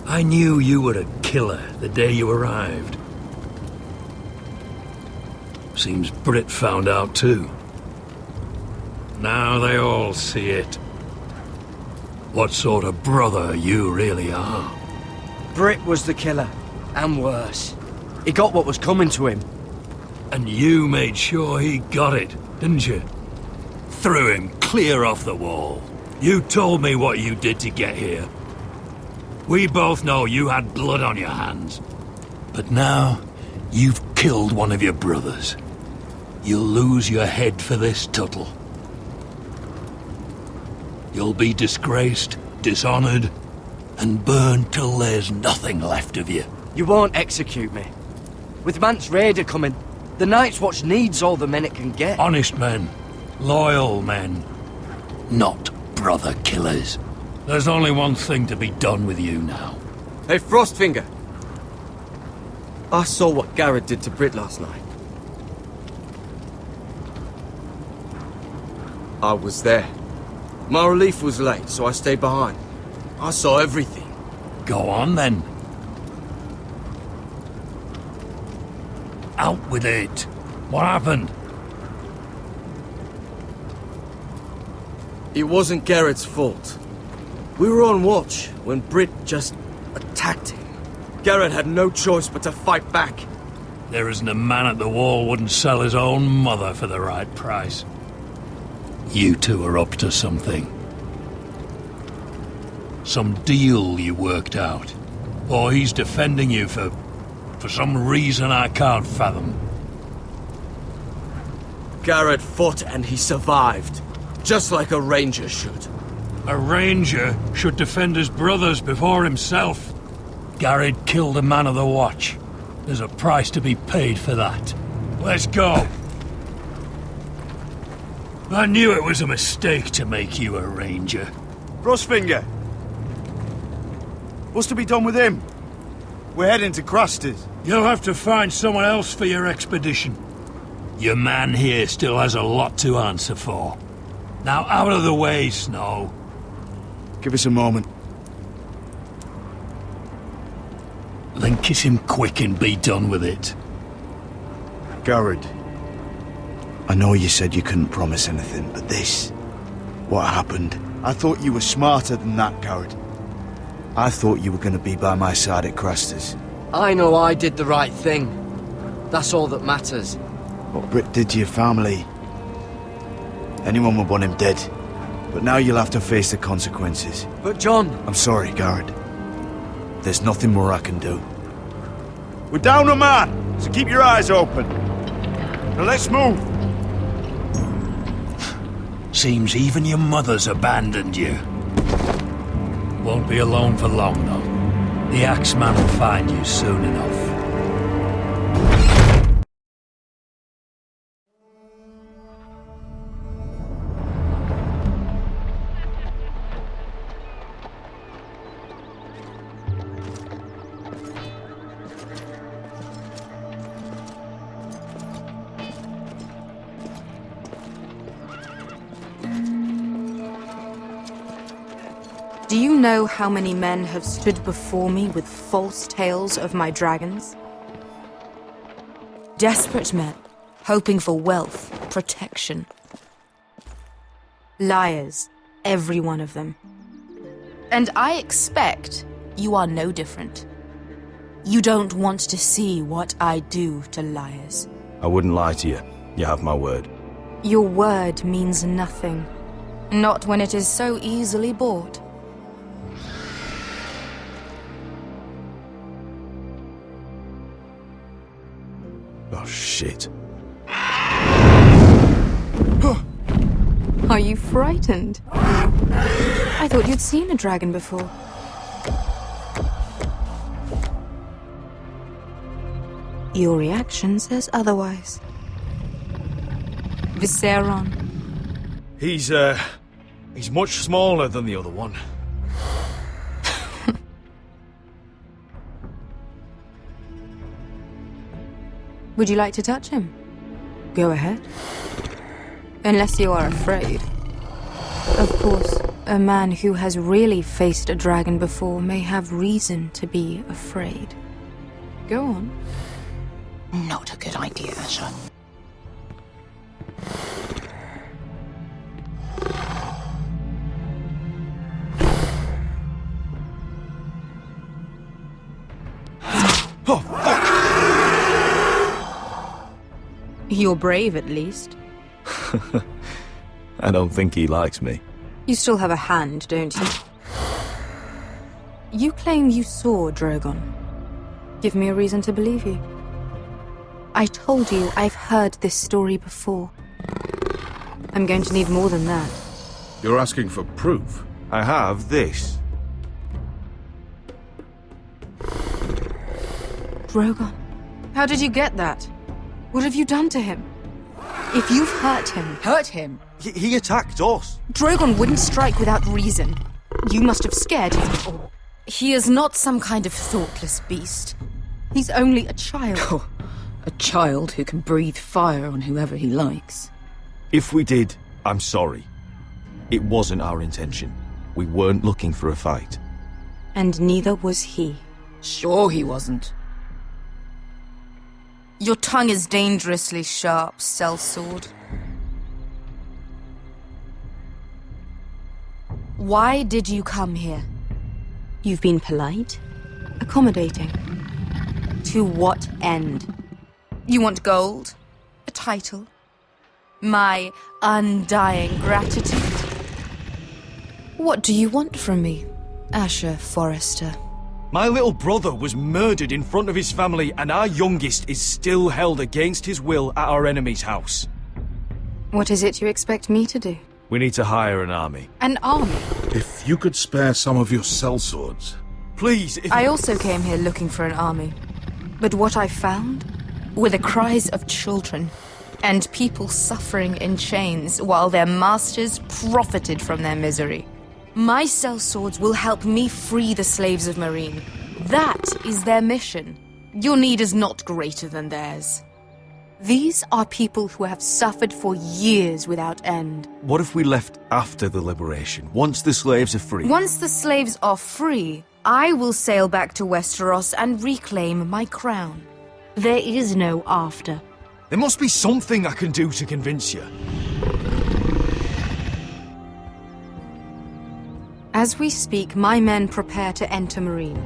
I knew you were a killer the day you arrived. Seems Brit found out too. Now they all see it. What sort of brother you really are. Brit was the killer, and worse. He got what was coming to him. And you made sure he got it, didn't you? Threw him clear off the wall. You told me what you did to get here. We both know you had blood on your hands. But now, you've killed one of your brothers. You'll lose your head for this, Telltal. You'll be disgraced, dishonored, and burned till there's nothing left of you. You won't execute me. With Mance Raider coming, the Night's Watch needs all the men it can get. Honest men. Loyal men. Not brother killers. There's only one thing to be done with you now. Hey, Frostfinger. I saw what Garrett did to Brit last night. I was there. My relief was late, so I stayed behind. I saw everything. Go on, then. Out with it. What happened? It wasn't Garrett's fault. We were on watch when Brit just attacked him. Garrett had no choice but to fight back. There isn't a man at the wall wouldn't sell his own mother for the right price. You two are up to something. Some deal you worked out. Or he's defending you for some reason I can't fathom. Garrett fought and he survived. Just like a ranger should. A ranger should defend his brothers before himself. Garrett killed a man of the watch. There's a price to be paid for that. Let's go. I knew it was a mistake to make you a ranger. Frostfinger! What's to be done with him? We're heading to Craster's. You'll have to find someone else for your expedition. Your man here still has a lot to answer for. Now out of the way, Snow. Give us a moment. Then kiss him quick and be done with it. Garrett. I know you said you couldn't promise anything, but this... what happened? I thought you were smarter than that, Garrett. I thought you were going to be by my side at Craster's. I know I did the right thing. That's all that matters. What Brit did to your family... anyone would want him dead. But now you'll have to face the consequences. But John... I'm sorry, Garrett. There's nothing more I can do. We're down a man, so keep your eyes open. Now let's move. Seems even your mother's abandoned you. Won't be alone for long, though. The Axeman will find you soon enough. Do you know how many men have stood before me with false tales of my dragons? Desperate men, hoping for wealth, protection. Liars, every one of them. And I expect you are no different. You don't want to see what I do to liars. I wouldn't lie to you. You have my word. Your word means nothing. Not when it is so easily bought. Oh, shit. Are you frightened? I thought you'd seen a dragon before. Your reaction says otherwise. Viseron. He's much smaller than the other one. Would you like to touch him? Go ahead. Unless you are afraid. Of course, A man who has really faced a dragon before may have reason to be afraid. Go on. Not a good idea, Asher. You're brave, at least. I don't think he likes me. You still have a hand, don't you? You claim you saw Drogon. Give me a reason to believe you. I told you I've heard this story before. I'm going to need more than that. You're asking for proof? I have this. Drogon. How did you get that? What have you done to him? If you've hurt him... Hurt him? He attacked us. Drogon wouldn't strike without reason. You must have scared him. Or he is not some kind of thoughtless beast. He's only a child. Oh, a child who can breathe fire on whoever he likes. If we did, I'm sorry. It wasn't our intention. We weren't looking for a fight. And neither was he. Sure he wasn't. Your tongue is dangerously sharp, sellsword. Why did you come here? You've been polite, accommodating. To what end? You want gold? A title? My undying gratitude? What do you want from me, Asher Forrester? My little brother was murdered in front of his family, and our youngest is still held against his will at our enemy's house. What is it you expect me to do? We need to hire an army. An army? If you could spare some of your sellswords. Please, if... I also came here looking for an army. But what I found were the cries of children and people suffering in chains while their masters profited from their misery. My sellswords will help me free the slaves of Meereen. That is their mission. Your need is not greater than theirs. These are people who have suffered for years without end. What if we left after the liberation, once the slaves are free? Once the slaves are free, I will sail back to Westeros and reclaim my crown. There is no after. There must be something I can do to convince you. As we speak, my men prepare to enter Meereen.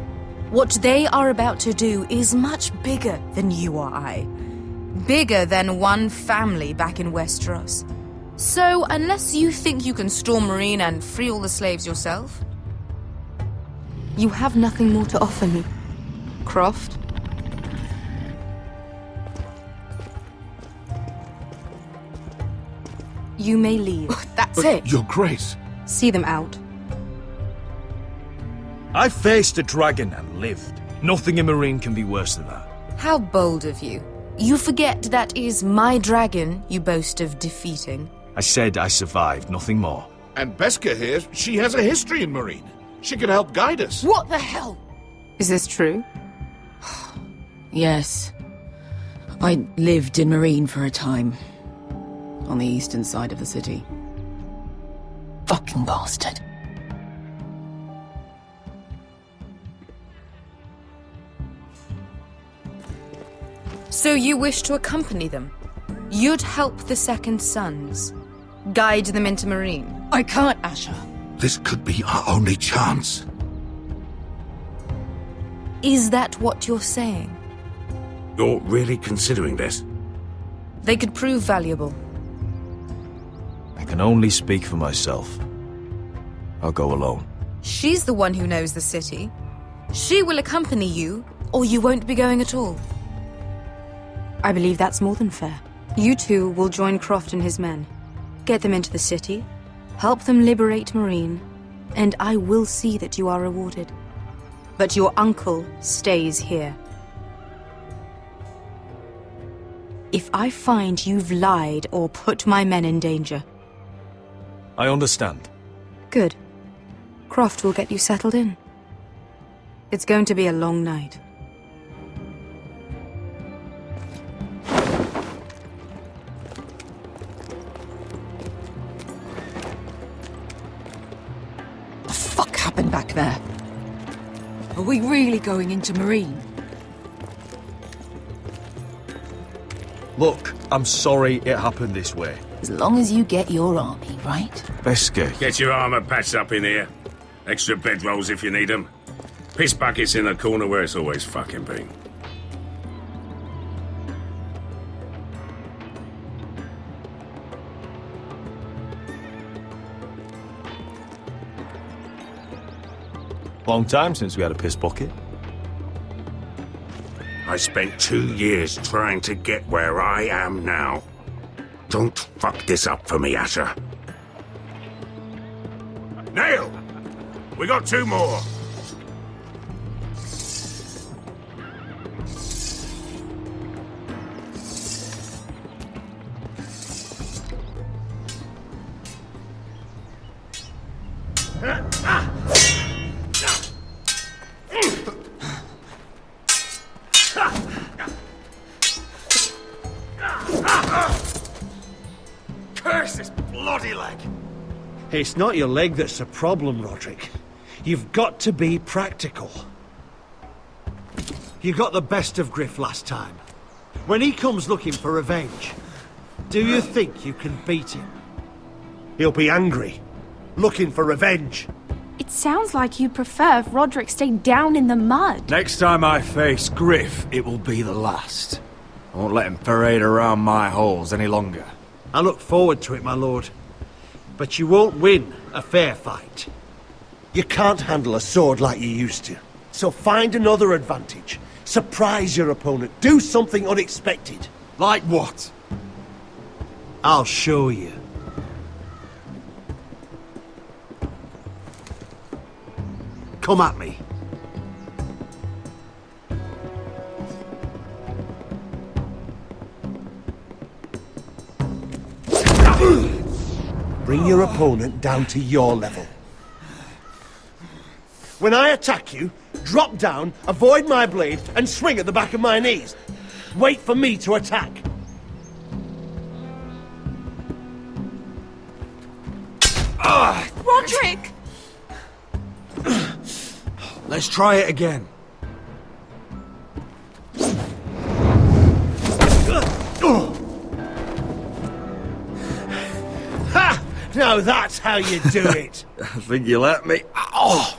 What they are about to do is much bigger than you or I. Bigger than one family back in Westeros. So, unless you think you can storm Meereen and free all the slaves yourself, you have nothing more to offer me, Croft. You may leave. That's it. Your Grace. See them out. I faced a dragon and lived. Nothing in Meereen can be worse than that. How bold of you. You forget that is my dragon you boast of defeating. I said I survived, nothing more. And Beskha here, she has a history in Meereen. She could help guide us. What the hell? Is this true? Yes. I lived in Meereen for a time. On the eastern side of the city. Fucking bastard. So you wish to accompany them? You'd help the Second Sons? Guide them into Meereen? I can't, Asher. This could be our only chance. Is that what you're saying? You're really considering this? They could prove valuable. I can only speak for myself. I'll go alone. She's the one who knows the city. She will accompany you, or you won't be going at all. I believe that's more than fair. You two will join Croft and his men. Get them into the city, help them liberate Meereen, and I will see that you are rewarded. But your uncle stays here. If I find you've lied or put my men in danger... I understand. Good. Croft will get you settled in. It's going to be a long night. happened back there? Are we really going into Marine? Look, I'm sorry it happened this way. As long as you get your army, right? Beskha. Get your armor patched up in here. Extra bedrolls if you need them. Piss buckets in the corner where it's always fucking been. Long time since we had a piss bucket. I spent 2 years trying to get where I am now. Don't fuck this up for me, Asher. Nail! We got 2 more. Curse this bloody leg! It's not your leg that's the problem, Roderick. You've got to be practical. You got the best of Gryff last time. When he comes looking for revenge, do you think you can beat him? He'll be angry, looking for revenge. It sounds like you prefer if Roderick stayed down in the mud. Next time I face Gryff, it will be the last. I won't let him parade around my halls any longer. I look forward to it, my lord. But you won't win a fair fight. You can't handle a sword like you used to. So find another advantage. Surprise your opponent. Do something unexpected. Like what? I'll show you. Come at me. Bring your opponent down to your level. When I attack you, drop down, avoid my blade, and swing at the back of my knees. Wait for me to attack. Roderick! Let's try it again. Ha! Now that's how you do it. I think you let me. Oh!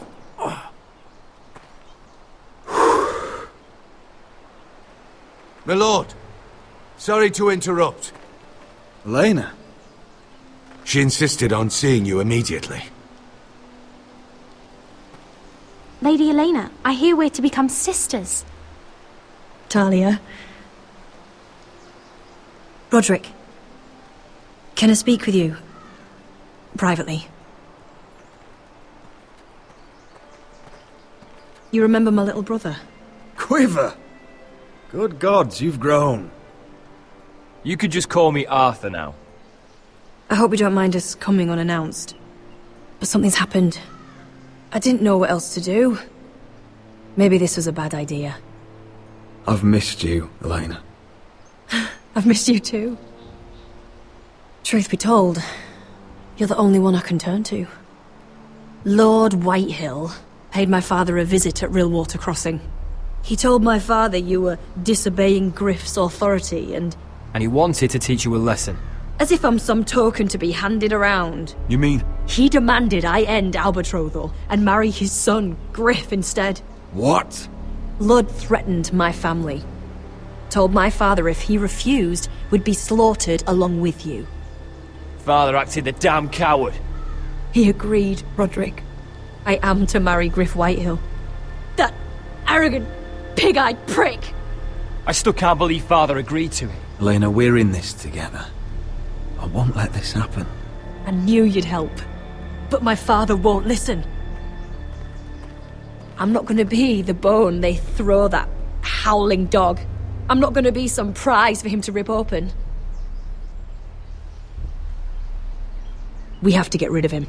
My lord, sorry to interrupt. Elena? She insisted on seeing you immediately. Lady Elena, I hear we're to become sisters. Talia. Roderick. Can I speak with you? Privately. You remember my little brother? Quiver! Good gods, you've grown. You could just call me Arthur now. I hope you don't mind us coming unannounced. But something's happened. I didn't know what else to do. Maybe this was a bad idea. I've missed you, Elena. I've missed you too. Truth be told, you're the only one I can turn to. Lord Whitehill paid my father a visit at Rillwater Crossing. He told my father you were disobeying Gryff's authority and he wanted to teach you a lesson. as if I'm some token to be handed around. You mean? He demanded I end our betrothal and marry his son, Gryff, instead. What? Lud threatened my family. Told my father if he refused, we'd be slaughtered along with you. Father acted the damn coward. He agreed, Roderick. I am to marry Gryff Whitehill. That arrogant, pig-eyed prick! I still can't believe Father agreed to it. Elena, we're in this together. I won't let this happen. I knew you'd help. But my father won't listen. I'm not gonna be the bone they throw that howling dog. I'm not gonna be some prize for him to rip open. We have to get rid of him.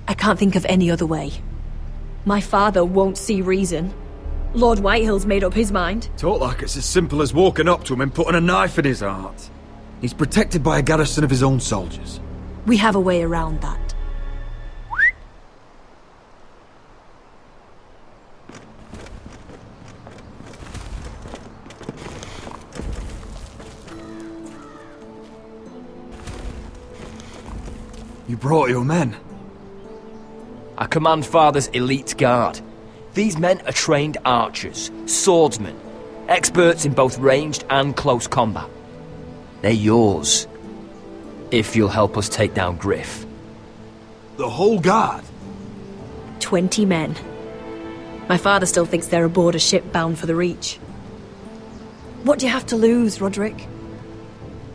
I can't think of any other way. My father won't see reason. Lord Whitehill's made up his mind. Talk like it's as simple as walking up to him and putting a knife in his heart. He's protected by a garrison of his own soldiers. We have a way around that. You brought your men. I command Father's elite guard. These men are trained archers, swordsmen, experts in both ranged and close combat. They're yours, if you'll help us take down Gryff. The whole guard? 20 men. My father still thinks they're aboard a ship bound for the Reach. What do you have to lose, Roderick?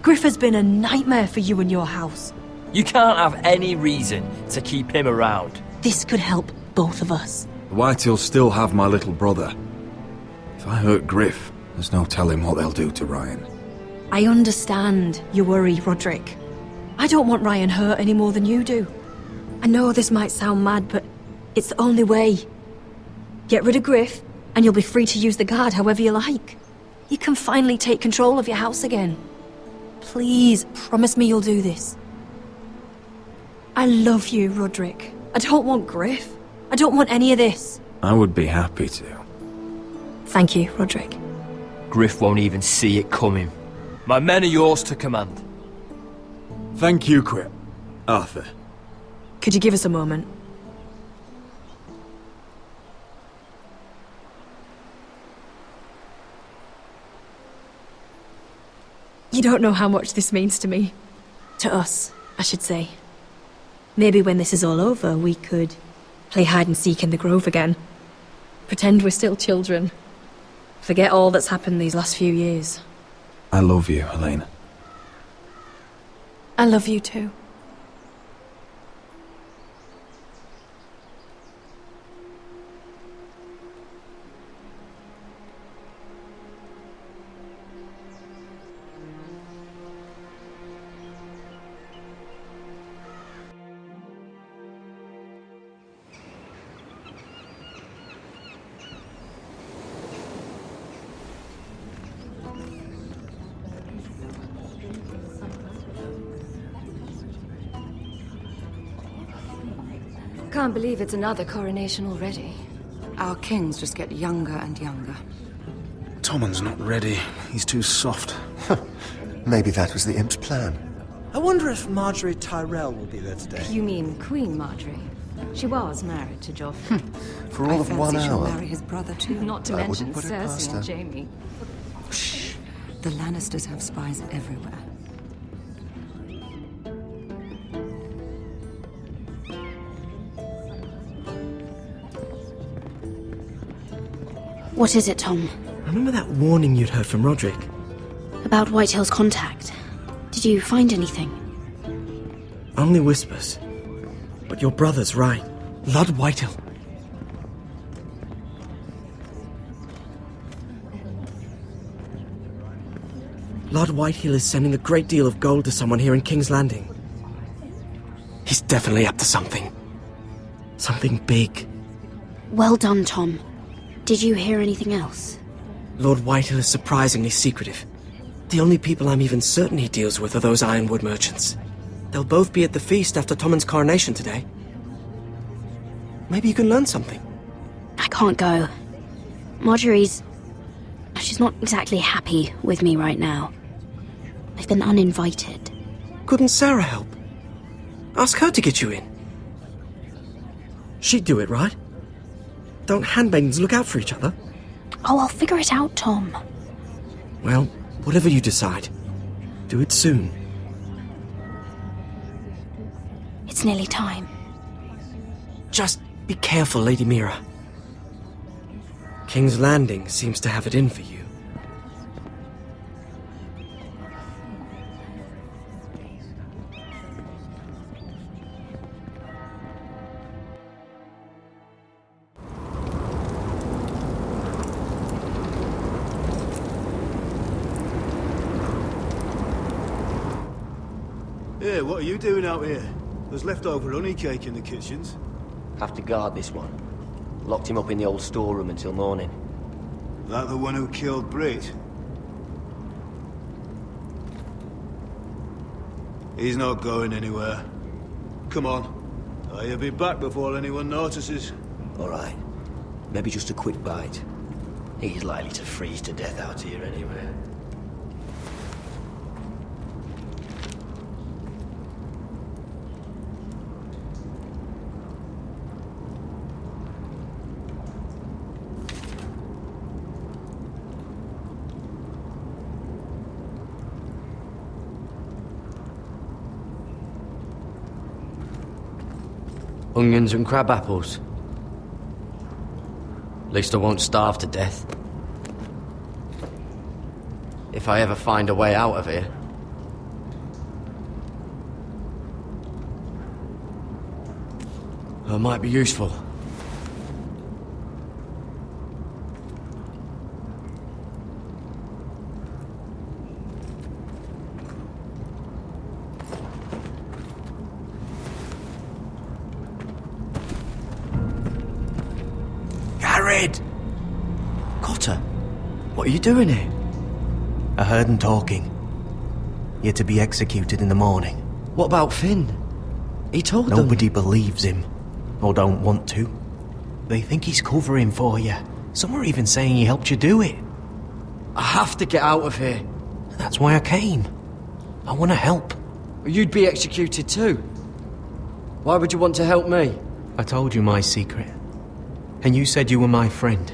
Gryff has been a nightmare for you and your house. You can't have any reason to keep him around. This could help both of us. The Whitehills still have my little brother. If I hurt Gryff, there's no telling what they'll do to Ryan. I understand your worry, Roderick. I don't want Ryan hurt any more than you do. I know this might sound mad, but it's the only way. Get rid of Gryff, and you'll be free to use the guard however you like. You can finally take control of your house again. Please, promise me you'll do this. I love you, Roderick. I don't want Gryff. I don't want any of this. I would be happy to. Thank you, Roderick. Gryff won't even see it coming. My men are yours to command. Thank you, Crip. Arthur. Could you give us a moment? You don't know how much this means to me. To us, I should say. Maybe when this is all over, we could play hide and seek in the grove again. Pretend we're still children. Forget all that's happened these last few years. I love you, Helena. I love you too. Can't believe it's another coronation already. Our kings just get younger and younger. Tommen's not ready. He's too soft. Maybe that was the imp's plan. I wonder if Marjorie Tyrell will be there today. You mean Queen Marjorie? She was married to Joffrey. For all of 1 I fancy she'll hour. marry his brother too. Not to I mention wouldn't put it past Cersei her. and Jaime. Shh. The Lannisters have spies everywhere. What is it, Tom? Remember that warning you'd heard from Roderick? About Whitehill's contact. Did you find anything? Only whispers. But your brother's right. Lord Whitehill. Lord Whitehill is sending a great deal of gold to someone here in King's Landing. He's definitely up to something. Something big. Well done, Tom. Did you hear anything else? Lord Whitehill is surprisingly secretive. The only people I'm even certain he deals with are those ironwood merchants. They'll both be at the feast after Tommen's coronation today. Maybe you can learn something. I can't go. Marjorie's... she's not exactly happy with me right now. I've been uninvited. Couldn't Sera help? Ask her to get you in. She'd do it, right? Don't handmaidens look out for each other? Oh, I'll figure it out, Tom. Well, whatever you decide, do it soon. It's nearly time. Just be careful, Lady Mira. King's Landing seems to have it in for you. Hey, what are you doing out here? There's leftover honey cake in the kitchens. Have to guard this one. Locked him up in the old storeroom until morning. That the one who killed Brit? He's not going anywhere. Come on. I'll be back before anyone notices. All right. Maybe just a quick bite. He's likely to freeze to death out here anyway. Onions and crab apples. At least I won't starve to death. If I ever find a way out of here. It might be useful. Garrett! Cotter, what are you doing here? I heard him talking. You're to be executed in the morning. What about Finn? He told them. Nobody believes him. Or don't want to. They think he's covering for you. Some are even saying he helped you do it. I have to get out of here. That's why I came. I want to help. You'd be executed too. Why would you want to help me? I told you my secret. And you said you were my friend.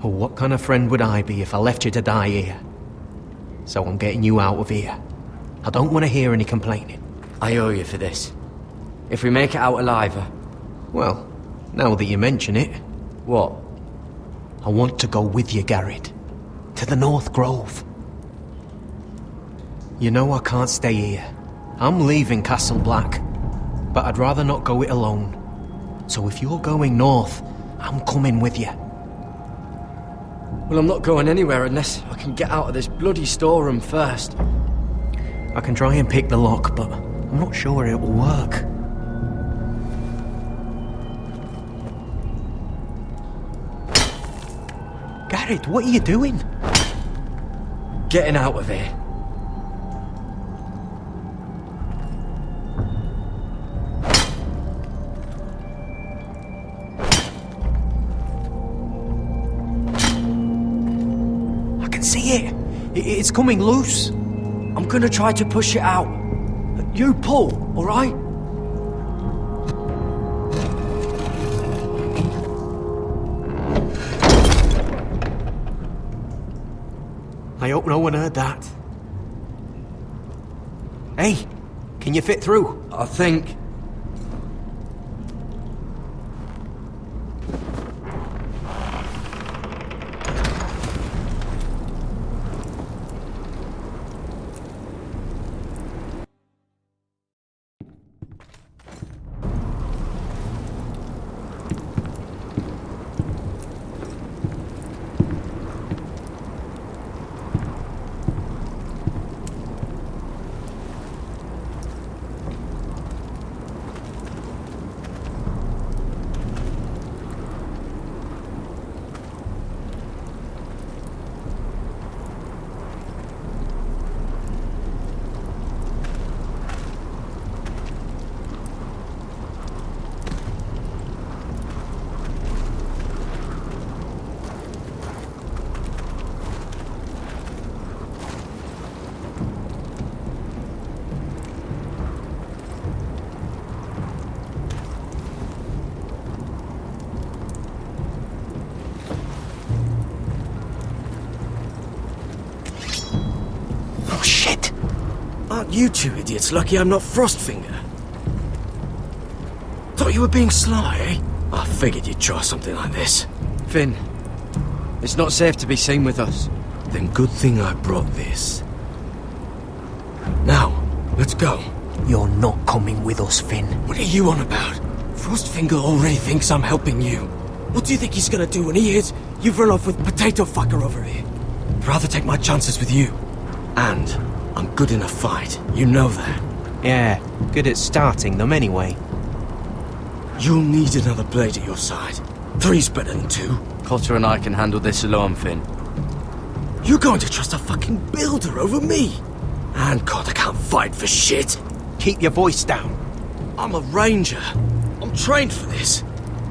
Well, what kind of friend would I be if I left you to die here? So I'm getting you out of here. I don't want to hear any complaining. I owe you for this. If we make it out alive... Well, now that you mention it... What? I want to go with you, Garrett. To the North Grove. You know I can't stay here. I'm leaving Castle Black. But I'd rather not go it alone. So if you're going north, I'm coming with you. Well, I'm not going anywhere unless I can get out of this bloody storeroom first. I can try and pick the lock, but I'm not sure it will work. Garrett, what are you doing? Getting out of here. I can see it. It's coming loose. I'm gonna try to push it out. You pull, all right? I hope no one heard that. Hey, can you fit through? I think. Aren't you two idiots lucky I'm not Frostfinger? Thought you were being sly, eh? I figured you'd try something like this. Finn, it's not safe to be seen with us. Then good thing I brought this. Now, let's go. You're not coming with us, Finn. What are you on about? Frostfinger already thinks I'm helping you. What do you think he's gonna do when he hears you've run off with Potato Fucker over here? I'd rather take my chances with you. And I'm good in a fight, you know that. Yeah, good at starting them anyway. You'll need another blade at your side. 3's better than 2. Cotter and I can handle this alone, Finn. You're going to trust a fucking builder over me? And God, I can't fight for shit. Keep your voice down. I'm a ranger. I'm trained for this.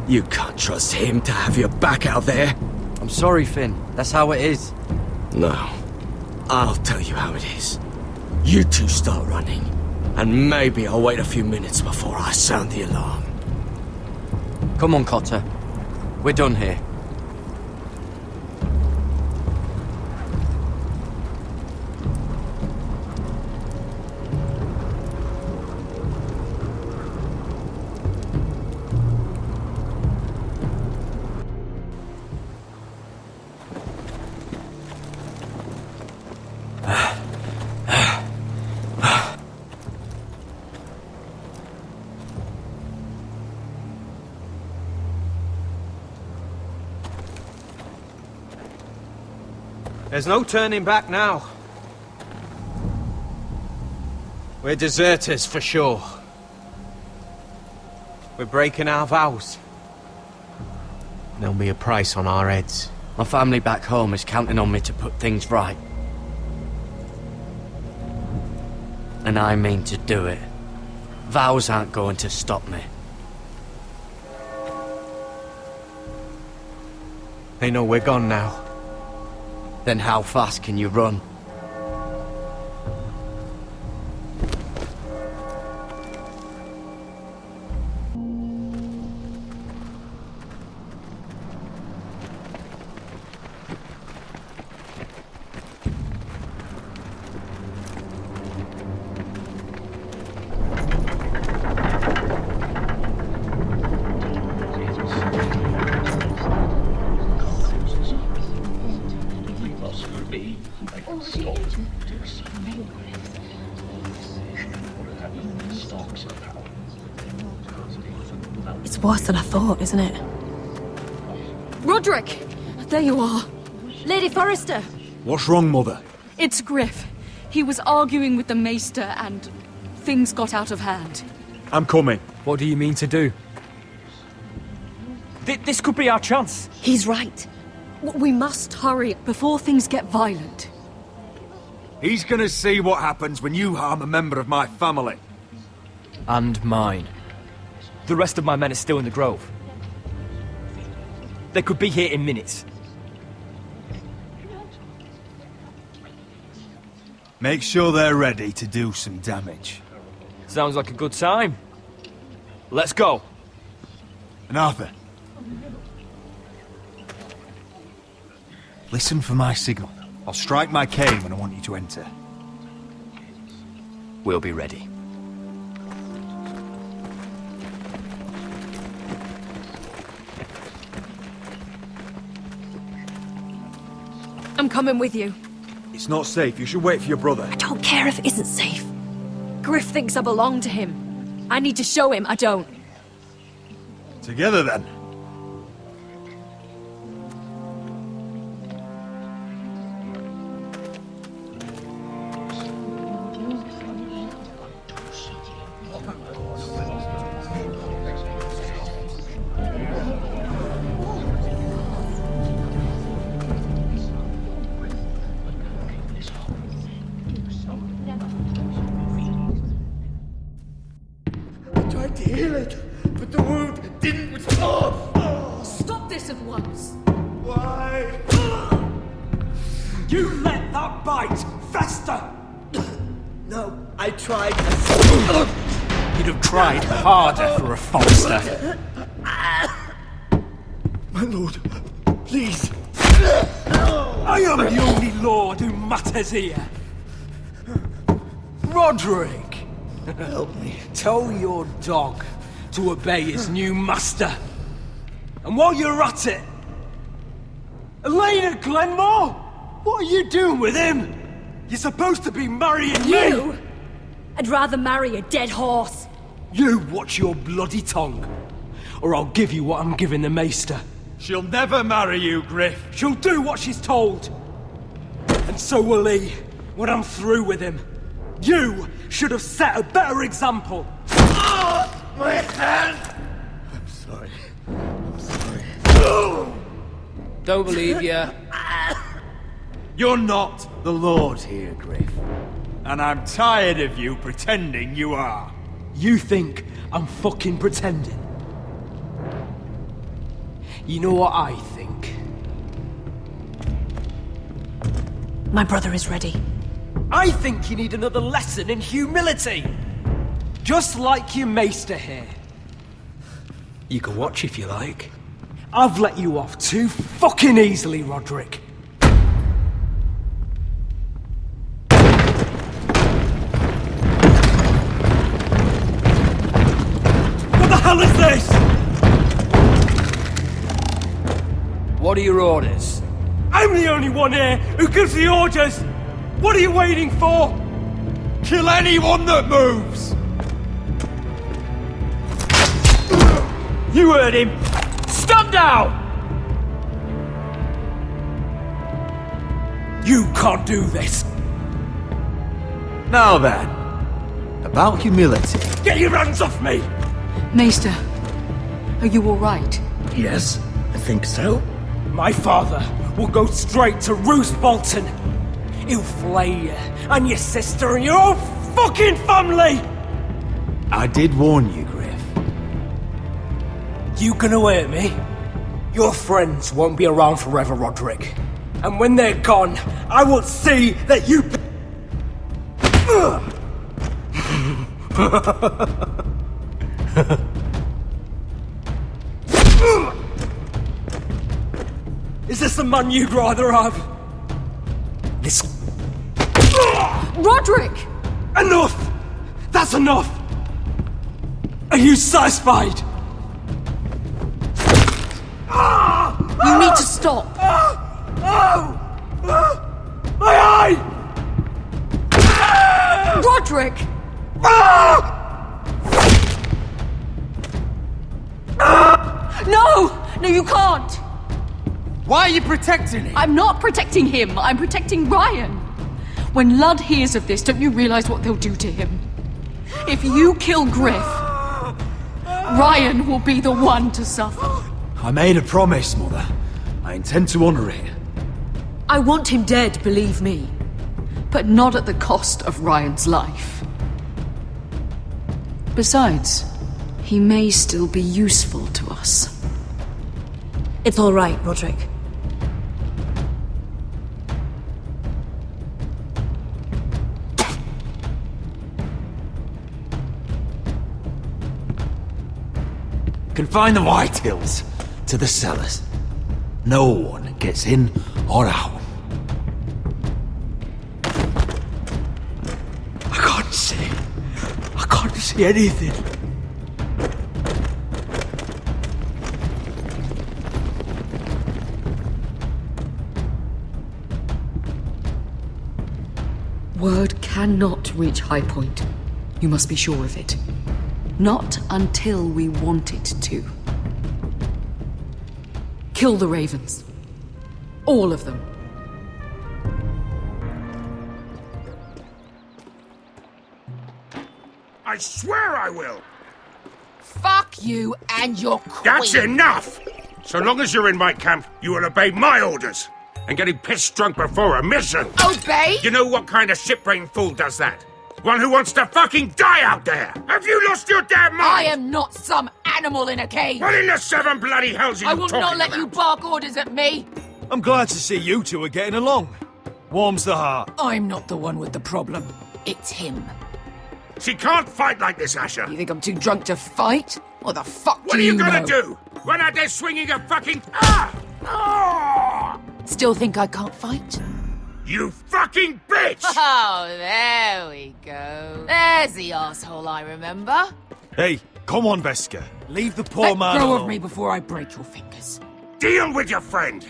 You can't trust him to have your back out there. I'm sorry, Finn. That's how it is. No. I'll tell you how it is. You two start running, and maybe I'll wait a few minutes before I sound the alarm. Come on, Cotter. We're done here. There's no turning back now. We're deserters for sure. We're breaking our vows. There'll be a price on our heads. My family back home is counting on me to put things right. And I mean to do it. Vows aren't going to stop me. They know we're gone now. Then how fast can you run? It's worse than I thought, isn't it? Roderick! There you are. Lady Forrester! What's wrong, Mother? It's Gryff. He was arguing with the Maester and things got out of hand. I'm coming. What do you mean to do? This could be our chance. He's right. We must hurry before things get violent. He's gonna see what happens when you harm a member of my family. And mine. The rest of my men are still in the grove. They could be here in minutes. Make sure they're ready to do some damage. Sounds like a good time. Let's go. And Arthur, listen for my signal. I'll strike my cane when I want you to enter. We'll be ready. I'm coming with you. It's not safe. You should wait for your brother. I don't care if it isn't safe. Gryff thinks I belong to him. I need to show him I don't. Together, then. To heal it, but the wound didn't respond. Stop this at once. Why? You let that bite fester! No, I tried. You'd have tried harder for a Forrester. My lord, please. I am the only lord who matters here. Roderick! Help me. Tell your dog to obey his new master. And while you're at it, Elena Glenmore, what are you doing with him? You're supposed to be marrying You? me. I'd rather marry a dead horse. You watch your bloody tongue, or I'll give you what I'm giving the Maester. She'll never marry you, Gryff. She'll do what she's told. And so will he, when I'm through with him. You should have set a better example. My hand! I'm sorry. I'm sorry. Don't believe ya. You're not the Lord here, Gryff. And I'm tired of you pretending you are. You think I'm fucking pretending? You know what I think? My brother is ready. I think you need another lesson in humility. Just like your Maester here. You can watch if you like. I've let you off too fucking easily, Roderick. What the hell is this? What are your orders? I'm the only one here who gives the orders. What are you waiting for? Kill anyone that moves! You heard him. Stand down! You can't do this! Now then, about humility. Get your hands off me! Maester, are you alright? Yes, I think so. My father will go straight to Roose Bolton. He'll flay you, and your sister, and your whole fucking family! I did warn you, Gryff. You can hurt me. Your friends won't be around forever, Roderick. And when they're gone, I will see that you... Is this the man you'd rather have? This... Roderick! Enough! That's enough! Are you satisfied? You need to stop! My eye! Roderick! No! No, you can't! Why are you protecting him? I'm not protecting him. I'm protecting Ryan. When Ludd hears of this, don't you realize what they'll do to him? If you kill Gryff, Ryan will be the one to suffer. I made a promise, Mother. I intend to honor it. I want him dead, believe me. But not at the cost of Ryan's life. Besides, he may still be useful to us. It's all right, Roderick. Confine the Whitehills to the cellars. No one gets in or out. I can't see anything. Word cannot reach High Point. You must be sure of it. Not until we want it to. Kill the ravens. All of them. I swear I will! Fuck you and your queen. That's enough! So long as you're in my camp, you will obey my orders. And getting pissed drunk before a mission. Obey? You know what kind of ship-brained fool does that? One who wants to fucking die out there! Have you lost your damn mind? I am not some animal in a cage. What in the seven bloody hells are you I will talking not let about? you bark orders at me. I'm glad to see you two are getting along. Warms the heart. I'm not the one with the problem. It's him. She can't fight like this, Asher. You think I'm too drunk to fight? What the fuck What do are you know? gonna do? Run out there swinging a fucking... Ah! Still think I can't fight? You fucking bitch! Oh, there we go. There's the asshole I remember. Hey, come on, Beskha. Leave the poor Let man go alone. of me before I break your fingers. Deal with your friend.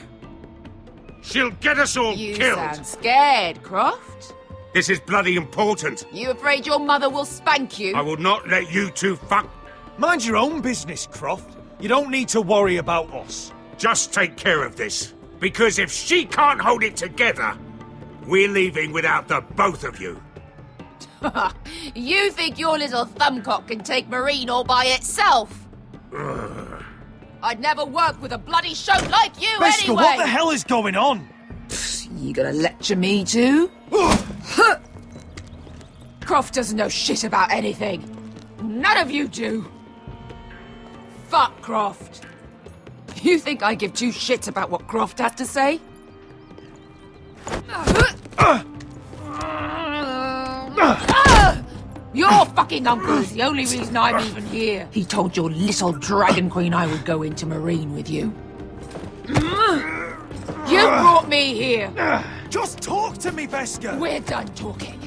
She'll get us all You killed. sound scared, Croft. This is bloody important. You afraid your mother will spank you? I will not let you two fuck... Mind your own business, Croft. You don't need to worry about us. Just take care of this. Because if she can't hold it together, we're leaving without the both of you. You think your little thumbcock can take Marine all by itself? I'd never work with a bloody shoat like you Beskha, anyway! what the hell is going on? You gonna lecture me too? Croft doesn't know shit about anything. None of you do. Fuck Croft. You think I give two shits about what Croft has to say? Your fucking uncle is the only reason I'm even here. He told your little dragon queen I would go into Marine with you. You brought me here. Just talk to me, Beskha. We're done talking.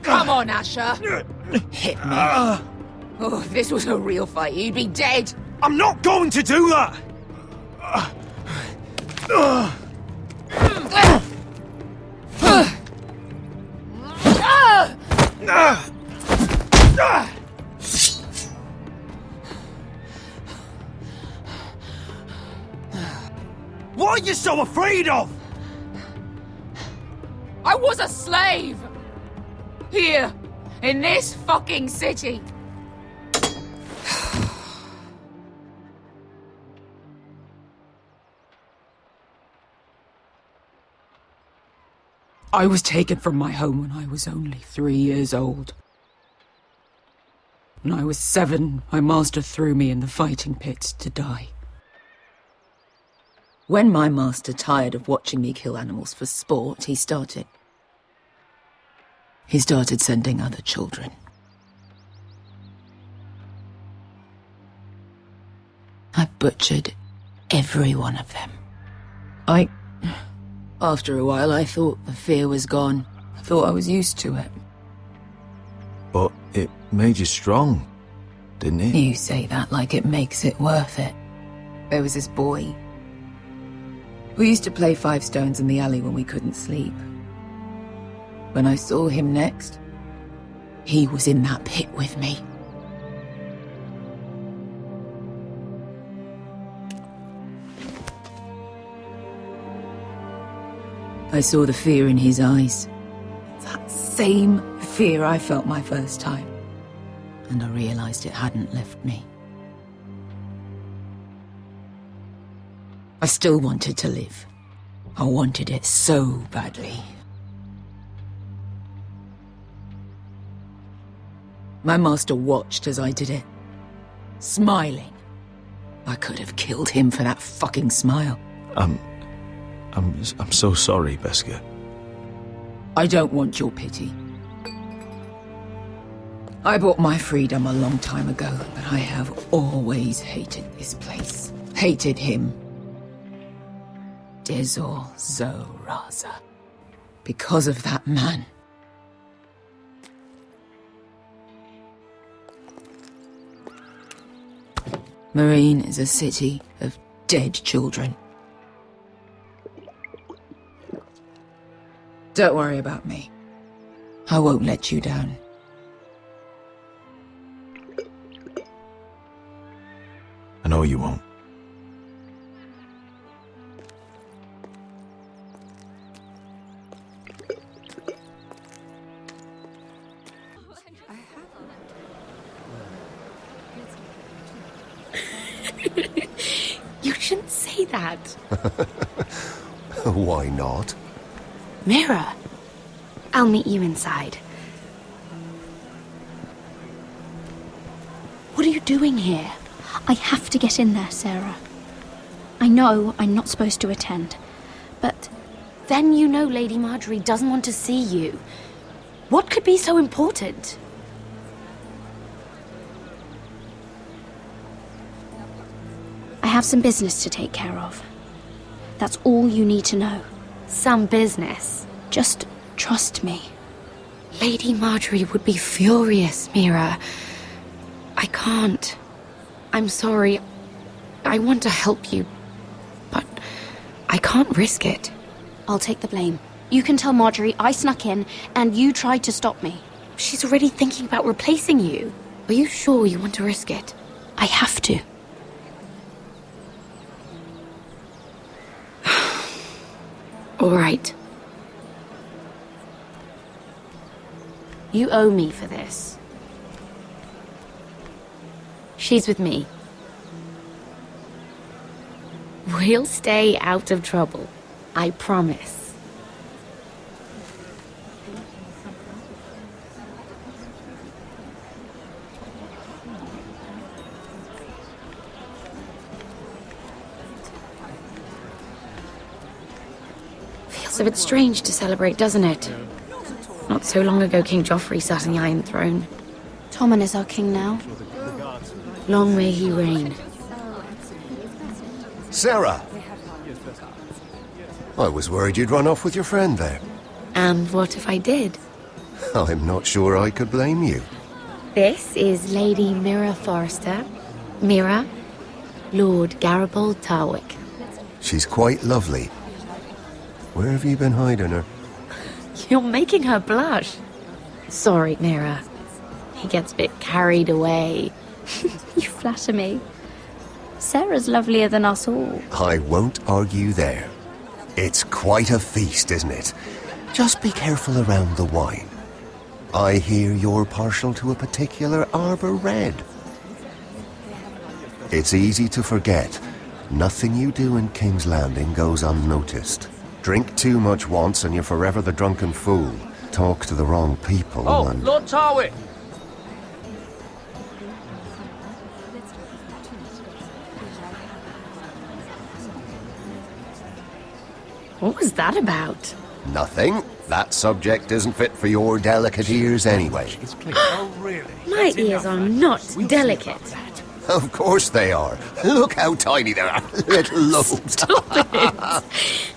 Come on, Asher. Hit me. Oh, if this was a real fight, you'd be dead. I'm not going to do that. What are you so afraid of? I was a slave! Here, in this fucking city. I was taken from my home when I was only 3 years old. When I was 7, my master threw me in the fighting pits to die. When my master tired of watching me kill animals for sport, he started sending other children. I butchered every one of them. After a while, I thought the fear was gone. I thought I was used to it. But it made you strong, didn't it? You say that like it makes it worth it. There was this boy. We used to play 5 stones in the alley when we couldn't sleep. When I saw him next, he was in that pit with me. I saw the fear in his eyes. That same fear I felt my first time. And I realized it hadn't left me. I still wanted to live. I wanted it so badly. My master watched as I did it, smiling. I could have killed him for that fucking smile. I'm so sorry, Beskha. I don't want your pity. I bought my freedom a long time ago, but I have always hated this place. Hated him. Dezor Zoraza. Because of that man. Marine is a city of dead children. Don't worry about me. I won't let you down. I know you won't. You shouldn't say that. Why not? Mira, I'll meet you inside. What are you doing here? I have to get in there, Sera. I know I'm not supposed to attend, but Then you know Lady Marjorie doesn't want to see you. What could be so important? I have some business to take care of. That's all you need to know. Some business? Just trust me. Lady Marjorie would be furious, Mira. I can't. I'm sorry. I want to help you, but I can't risk it. I'll take the blame. You can tell Marjorie I snuck in and you tried to stop me. She's already thinking about replacing you. Are you sure you want to risk it? I have to. All right. You owe me for this. She's with me. We'll stay out of trouble. I promise. Feels a bit strange to celebrate, doesn't it? Not so long ago, King Joffrey sat on the Iron Throne. Tommen is our king now. Long may he reign. Sera! I was worried you'd run off with your friend there. And what if I did? I'm not sure I could blame you. This is Lady Mira Forrester. Mira, Lord Garibald Tarwick. She's quite lovely. Where have you been hiding her? You're making her blush. Sorry, Mira. He gets a bit carried away. You flatter me. Sera's lovelier than us all. I won't argue there. It's quite a feast, isn't it? Just be careful around the wine. I hear you're partial to a particular arbor red. It's easy to forget. Nothing you do in King's Landing goes unnoticed. Drink too much once and you're forever the drunken fool. Talk to the wrong people and... Lord Tarwick! What was that about? Nothing. That subject isn't fit for your delicate ears anyway. Oh, really? My ears are not delicate. Of course they are. Look how tiny they are. Little lobes. Stop it.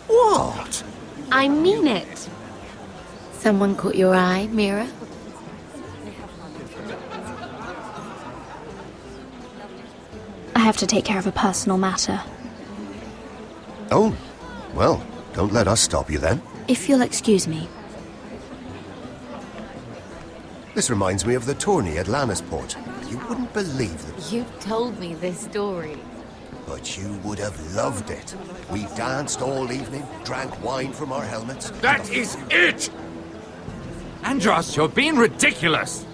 What? I mean it. Someone caught your eye, Mira? I have to take care of a personal matter. Oh, well, don't let us stop you then. If you'll excuse me. This reminds me of the tourney at Lannisport. You wouldn't believe it. You've told me this story. But you would have loved it. We danced all evening, drank wine from our helmets. That is it! Andros, you're being ridiculous!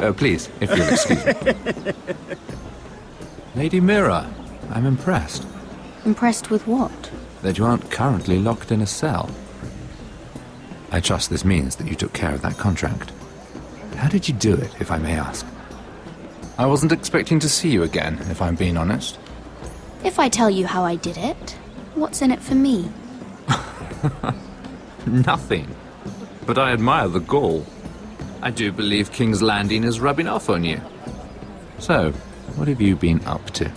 Oh, please, if you'll excuse me. Lady Mira, I'm impressed Impressed with what? that you aren't currently locked in a cell. I trust this means that you took care of that contract. How did you do it, if I may ask? I wasn't expecting to see you again, if I'm being honest. If I tell you how I did it, what's in it for me? Nothing. But I admire the gall. I do believe King's Landing is rubbing off on you. So, what have you been up to?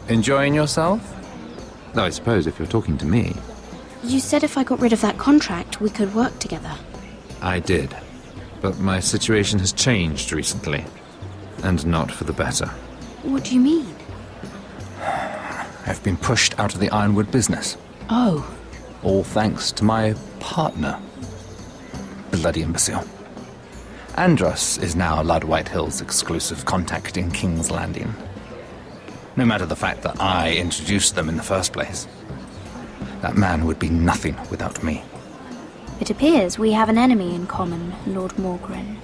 Enjoying yourself? Though I suppose if you're talking to me. You said if I got rid of that contract, we could work together. I did. But my situation has changed recently. And not for the better. What do you mean? I've been pushed out of the Ironwood business. Oh. All thanks to my partner. Bloody imbecile. Andros is now Lad Whitehill's exclusive contact in King's Landing. No matter the fact that I introduced them in the first place. That man would be nothing without me. It appears we have an enemy in common, Lord Morgren.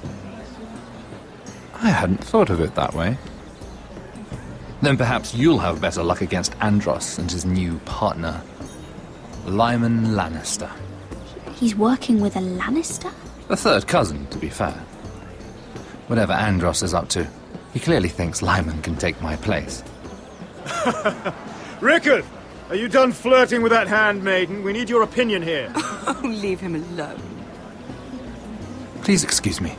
I hadn't thought of it that way. Then perhaps you'll have better luck against Andros and his new partner, Lyman Lannister. He's working with a Lannister? A third cousin, to be fair. Whatever Andros is up to, he clearly thinks Lyman can take my place. Rickard! Are you done flirting with that handmaiden? We need your opinion here. Oh, leave him alone. Please excuse me.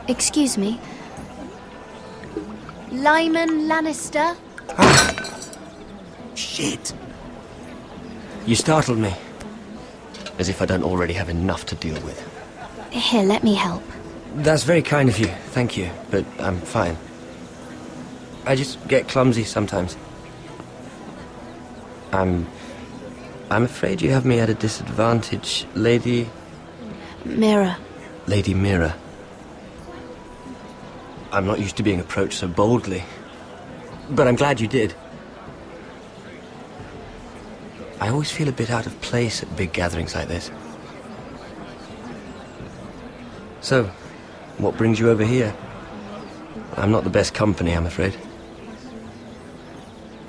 Excuse me. Lyman Lannister? Shit. You startled me. As if I don't already have enough to deal with. Here, let me help. That's very kind of you, thank you, but I'm fine. I just get clumsy sometimes. I'm afraid you have me at a disadvantage, Lady... Mira. Lady Mira. I'm not used to being approached so boldly. But I'm glad you did. I always feel a bit out of place at big gatherings like this. So, what brings you over here? I'm not the best company, I'm afraid.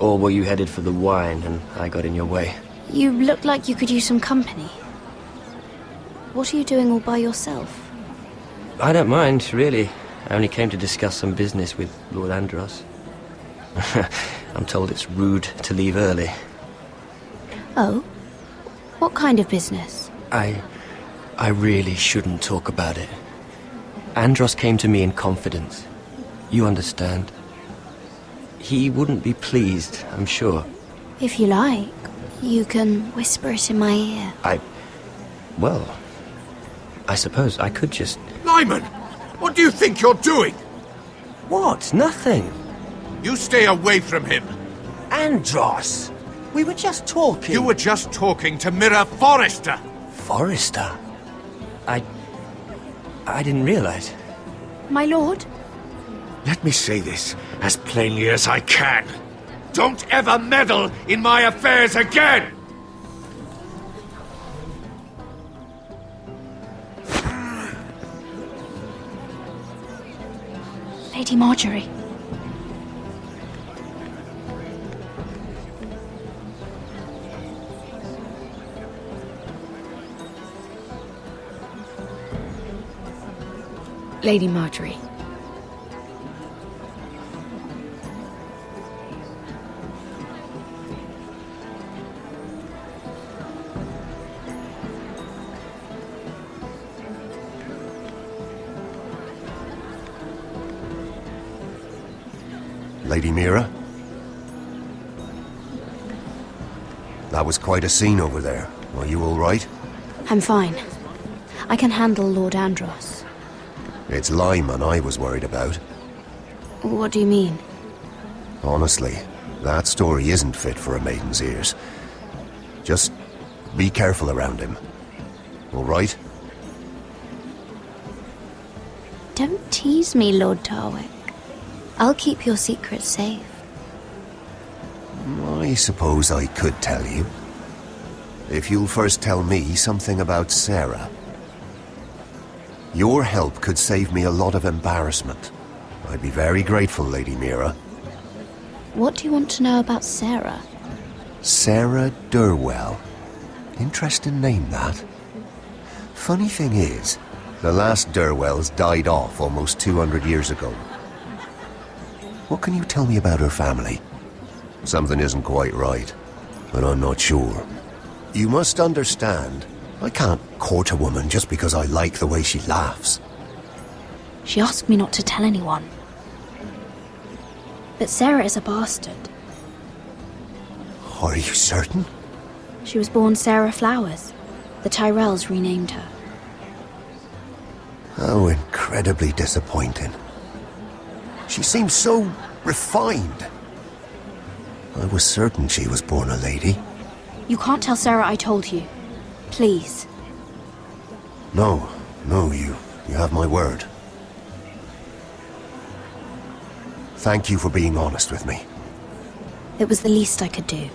Or were you headed for the wine and I got in your way? You look like you could use some company. What are you doing all by yourself? I don't mind, really. I only came to discuss some business with Lord Andros. I'm told it's rude to leave early. Oh? What kind of business? I really shouldn't talk about it. Andros came to me in confidence. You understand. He wouldn't be pleased, I'm sure. If you like, you can whisper it in my ear. Well, I suppose I could just... Lyman! What do you think you're doing? What? Nothing. You stay away from him. Andros! We were just talking. You were just talking to Mira Forrester. Forrester? I didn't realize. My lord? Let me say this as plainly as I can. Don't ever meddle in my affairs again! Lady Marjorie. Lady Marjorie. Lady Mira? That was quite a scene over there. Are you all right? I'm fine. I can handle Lord Andros. It's Lyman I was worried about. What do you mean? Honestly, that story isn't fit for a maiden's ears. Just be careful around him. All right? Don't tease me, Lord Tarwick. I'll keep your secret safe. I suppose I could tell you. If you'll first tell me something about Sera. Your help could save me a lot of embarrassment. I'd be very grateful, Lady Mira. What do you want to know about Sera? Sera Durwell. Interesting name, that. Funny thing is, the last Durwells died off almost 200 years ago. What can you tell me about her family? Something isn't quite right, but I'm not sure. You must understand, I can't court a woman just because I like the way she laughs. She asked me not to tell anyone. But Sera is a bastard. Are you certain? She was born Sera Flowers. The Tyrells renamed her. How incredibly disappointing. She seems so refined. I was certain she was born a lady. You can't tell Sera I told you. Please. No, you have my word. Thank you for being honest with me. It was the least I could do.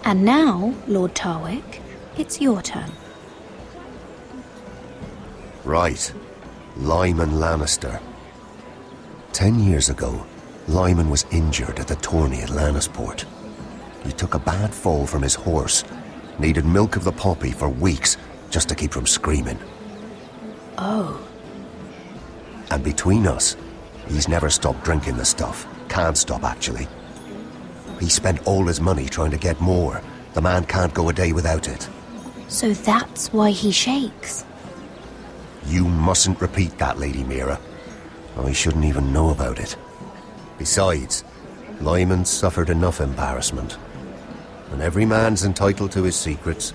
And now, Lord Tarwick, it's your turn. Right. Lyman Lannister. 10 years ago, Lyman was injured at the tourney at Lannisport. He took a bad fall from his horse. Needed milk of the poppy for weeks just to keep from screaming. Oh. And between us, he's never stopped drinking the stuff. Can't stop, actually. He spent all his money trying to get more. The man can't go a day without it. So that's why he shakes. You mustn't repeat that, Lady Mira. I shouldn't even know about it. Besides, Lyman suffered enough embarrassment. And every man's entitled to his secrets.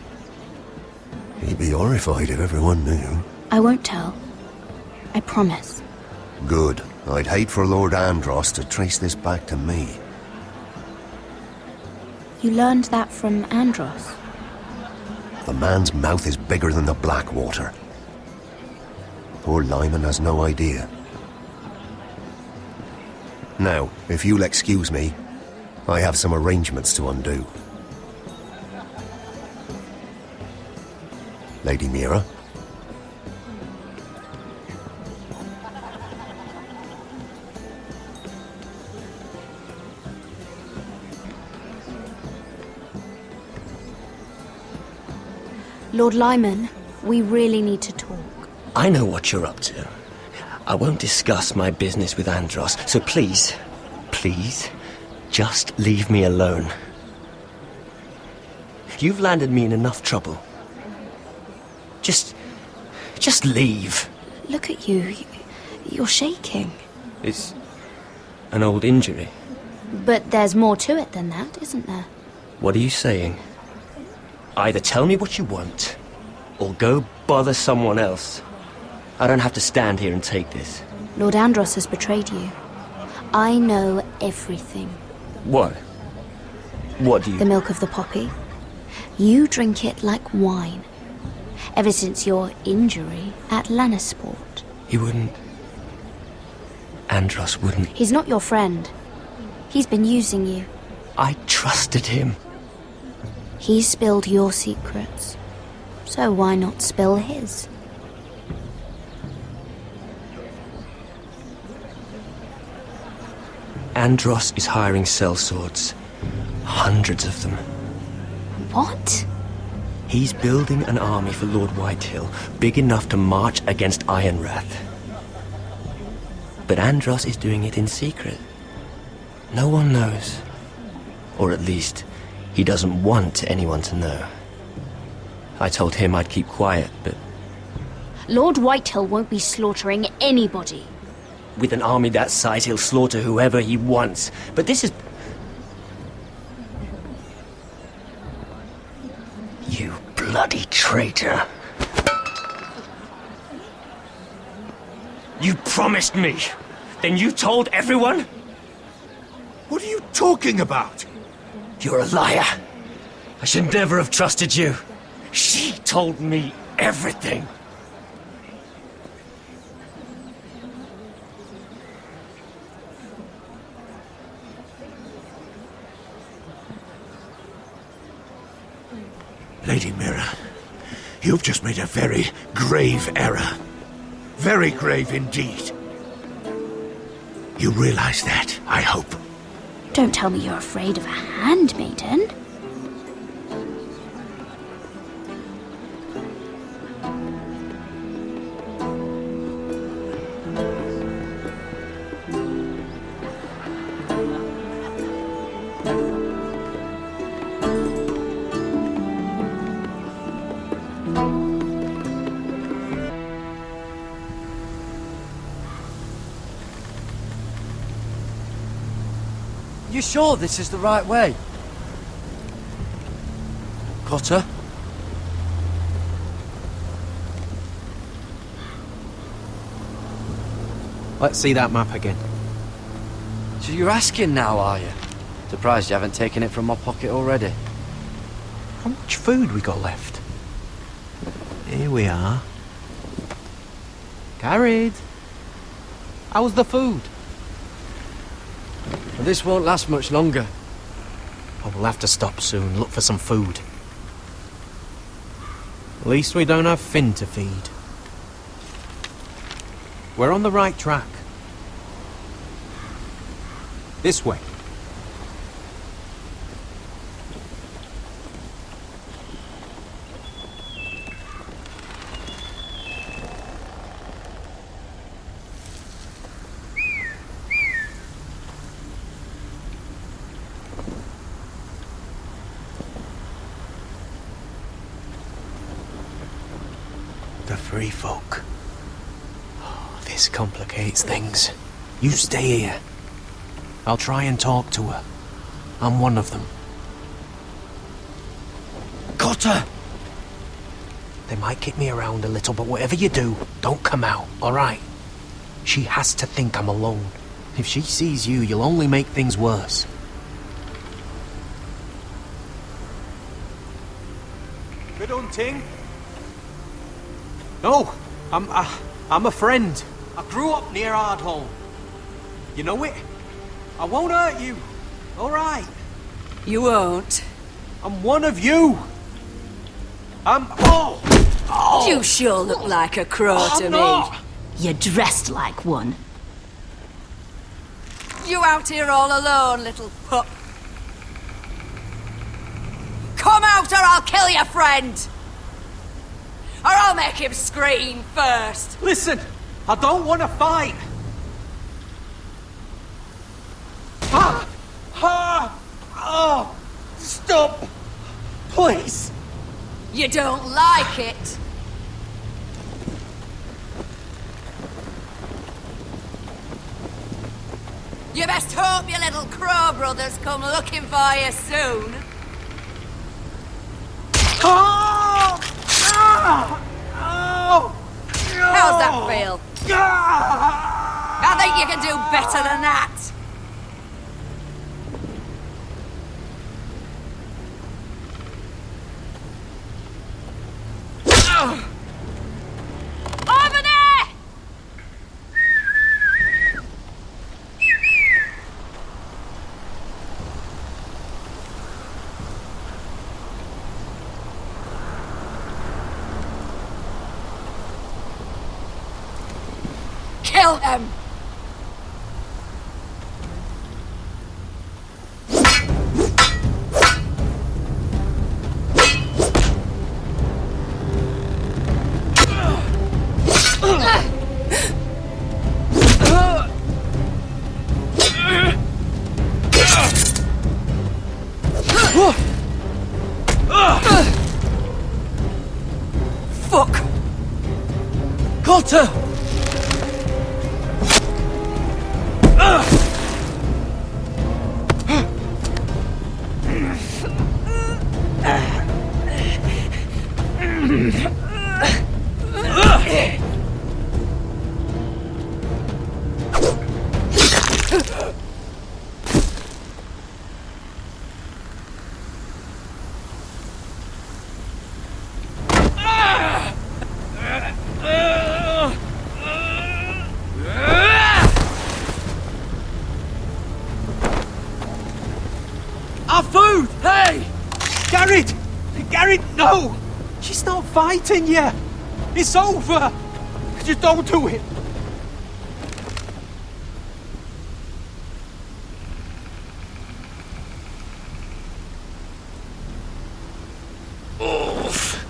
He'd be horrified if everyone knew. I won't tell. I promise. Good. I'd hate for Lord Andros to trace this back to me. You learned that from Andros? The man's mouth is bigger than the Blackwater. Poor Lyman has no idea. Now, if you'll excuse me, I have some arrangements to undo. Lady Mira? Lord Lyman, we really need to talk. I know what you're up to. I won't discuss my business with Andros, so please, just leave me alone. You've landed me in enough trouble. Just leave. Look at you. You're shaking. It's an old injury. But there's more to it than that, isn't there? What are you saying? Either tell me what you want, or go bother someone else. I don't have to stand here and take this. Lord Andros has betrayed you. I know everything. What? What do you... The milk of the poppy. You drink it like wine. Ever since your injury at Lannisport. He wouldn't... Andros wouldn't... He's not your friend. He's been using you. I trusted him. He spilled your secrets. So why not spill his? Andros is hiring sellswords. Hundreds of them. What? He's building an army for Lord Whitehill, big enough to march against Ironrath. But Andros is doing it in secret. No one knows. Or at least, he doesn't want anyone to know. I told him I'd keep quiet, but... Lord Whitehill won't be slaughtering anybody. With an army that size, he'll slaughter whoever he wants. But this is... You bloody traitor. You promised me. Then you told everyone? What are you talking about? You're a liar. I should never have trusted you. She told me everything. Lady Mira, you've just made a very grave error. Very grave indeed. You realize that, I hope. Don't tell me you're afraid of a handmaiden. You sure this is the right way? Cotter? Let's see that map again. So you're asking now, are you? Surprised you haven't taken it from my pocket already. How much food we got left? Here we are. Carried. How's the food? Well, this won't last much longer. Oh, we'll have to stop soon, look for some food. At least we don't have Finn to feed. We're on the right track. This way. The free folk. Oh, this complicates things. You stay here. I'll try and talk to her. I'm one of them. Cotter! They might kick me around a little, but whatever you do, don't come out, alright? She has to think I'm alone. If she sees you, you'll only make things worse. Good hunting. No, I'm a friend. I grew up near Ardholm. You know it? I won't hurt you. All right. You won't. I'm one of you. Oh! You sure look like a crow to me. Not. You're dressed like one. You out here all alone, little pup? Come out or I'll kill your friend! Or I'll make him scream first! Listen, I don't want to fight. Stop! Please! You don't like it? You best hope your little crow brothers come looking for you soon. Oh! Ah! Oh! How's that feel? I think you can do better than that. Over there! Kill him! Fuck! Cotter! Our food! Hey! Garrett! Garrett, no! She's not fighting you! It's over! Just don't do it! Oof.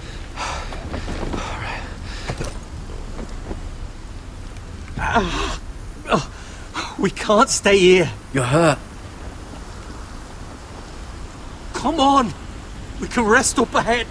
We can't stay here. You're hurt. Come on! We can rest up ahead.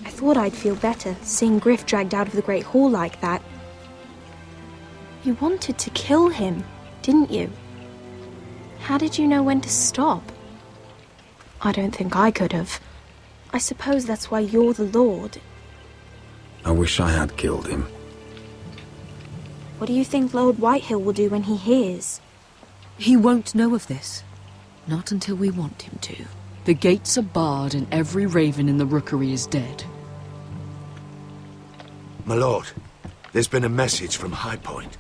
I thought I'd feel better, seeing Gryff dragged out of the Great Hall like that. You wanted to kill him, didn't you? How did you know when to stop? I don't think I could have. I suppose that's why you're the Lord. I wish I had killed him. What do you think Lord Whitehill will do when he hears? He won't know of this. Not until we want him to. The gates are barred and every raven in the rookery is dead. My lord, there's been a message from High Point.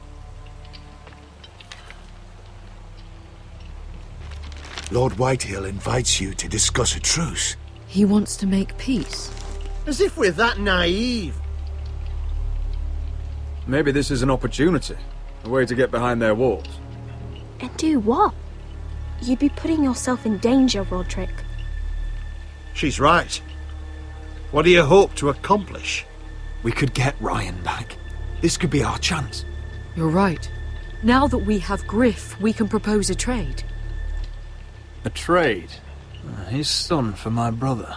Lord Whitehill invites you to discuss a truce. He wants to make peace. As if we're that naive. Maybe this is an opportunity. A way to get behind their walls. And do what? You'd be putting yourself in danger, Roderick. She's right. What do you hope to accomplish? We could get Ryan back. This could be our chance. You're right. Now that we have Gryff, we can propose a trade. A trade? His son for my brother.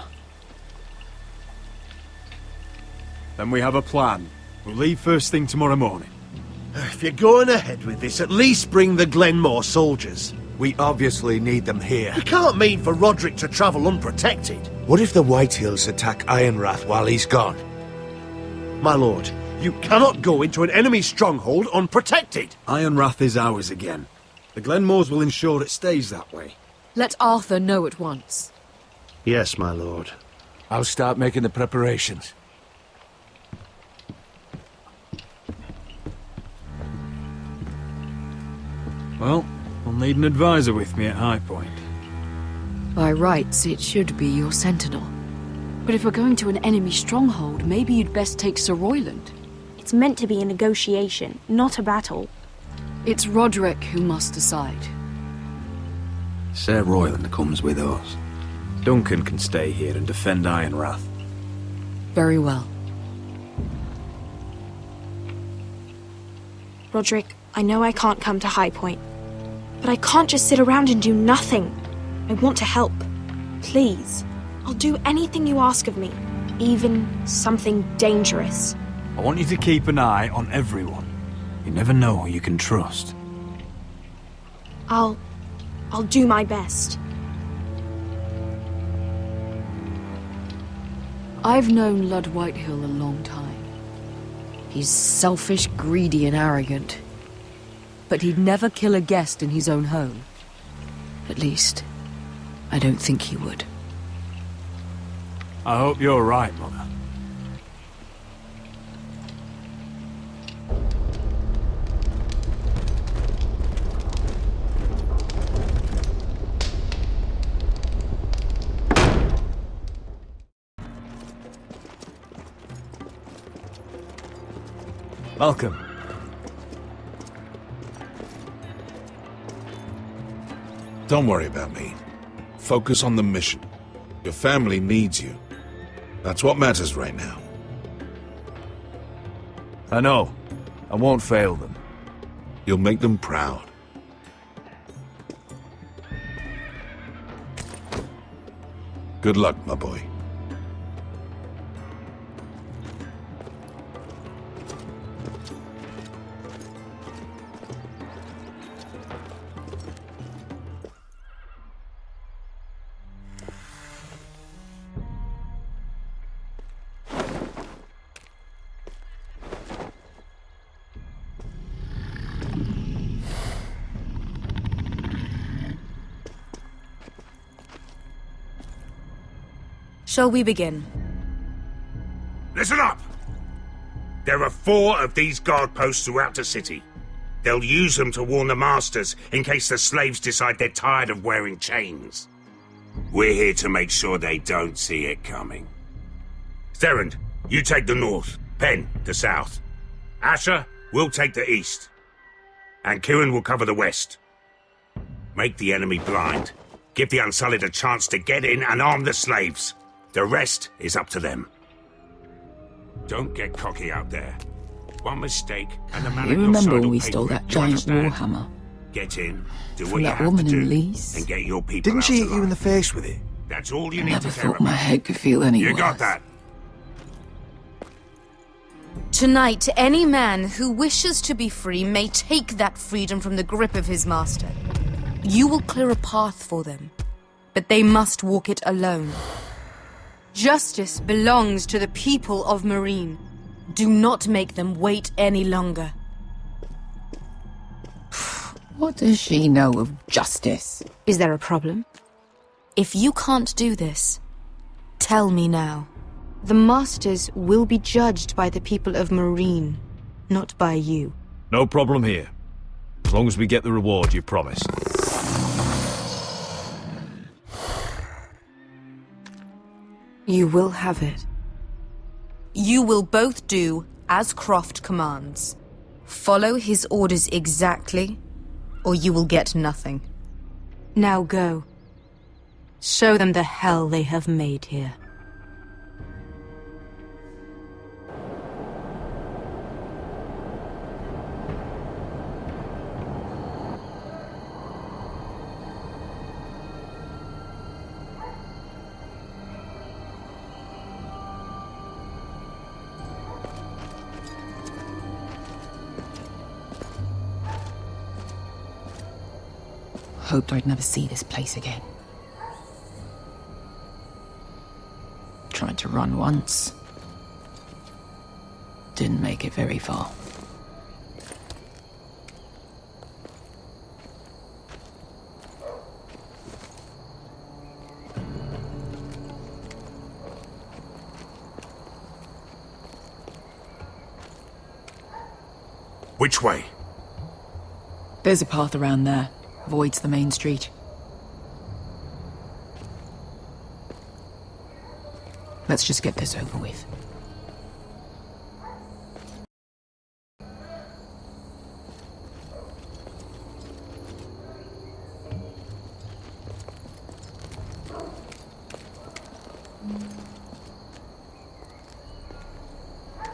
Then we have a plan. We'll leave first thing tomorrow morning. If you're going ahead with this, at least bring the Glenmore soldiers. We obviously need them here. You can't mean for Roderick to travel unprotected. What if the Whitehills attack Ironrath while he's gone? My lord, you cannot go into an enemy stronghold unprotected. Ironrath is ours again. The Glenmores will ensure it stays that way. Let Arthur know at once. Yes, my lord. I'll start making the preparations. Well, I'll need an advisor with me at High Point. By rights, it should be your sentinel. But if we're going to an enemy stronghold, maybe you'd best take Sir Royland. It's meant to be a negotiation, not a battle. It's Roderick who must decide. Ser Royland comes with us. Duncan can stay here and defend Ironrath. Very well. Roderick, I know I can't come to High Point, but I can't just sit around and do nothing. I want to help. Please. I'll do anything you ask of me, even something dangerous. I want you to keep an eye on everyone. You never know who you can trust. I'll do my best. I've known Lud Whitehill a long time. He's selfish, greedy, and arrogant. But he'd never kill a guest in his own home. At least, I don't think he would. I hope you're right, Mother. Welcome. Don't worry about me. Focus on the mission. Your family needs you. That's what matters right now. I know. I won't fail them. You'll make them proud. Good luck, my boy. Shall we begin? Listen up! There are 4 of these guard posts throughout the city. They'll use them to warn the masters in case the slaves decide they're tired of wearing chains. We're here to make sure they don't see it coming. Therend, you take the north. Penn, the south. Asher, we'll take the east. And Kieran will cover the west. Make the enemy blind. Give the Unsullied a chance to get in and arm the slaves. The rest is up to them. Don't get cocky out there. One mistake, and the man You at your remember side when will we pay stole for it. that Do you giant understand? warhammer? Get in, do From what you that have woman to in do, Lee's? and get your people Didn't out she hit alive. you in the face with it? That's all you I need never to care thought my about. head could feel any You got worse. that? Tonight, any man who wishes to be free may take that freedom from the grip of his master. You will clear a path for them, but they must walk it alone. Justice belongs to the people of Marine. Do not make them wait any longer. What does she know of justice? Is there a problem? If you can't do this, tell me now. The Masters will be judged by the people of Marine, not by you. No problem here. As long as we get the reward you promised. You will have it. You will both do as Croft commands. Follow his orders exactly, or you will get nothing. Now go. Show them the hell they have made here. Hoped I'd never see this place again. Tried to run once. Didn't make it very far. Which way? There's a path around there. Avoids the main street. Let's just get this over with.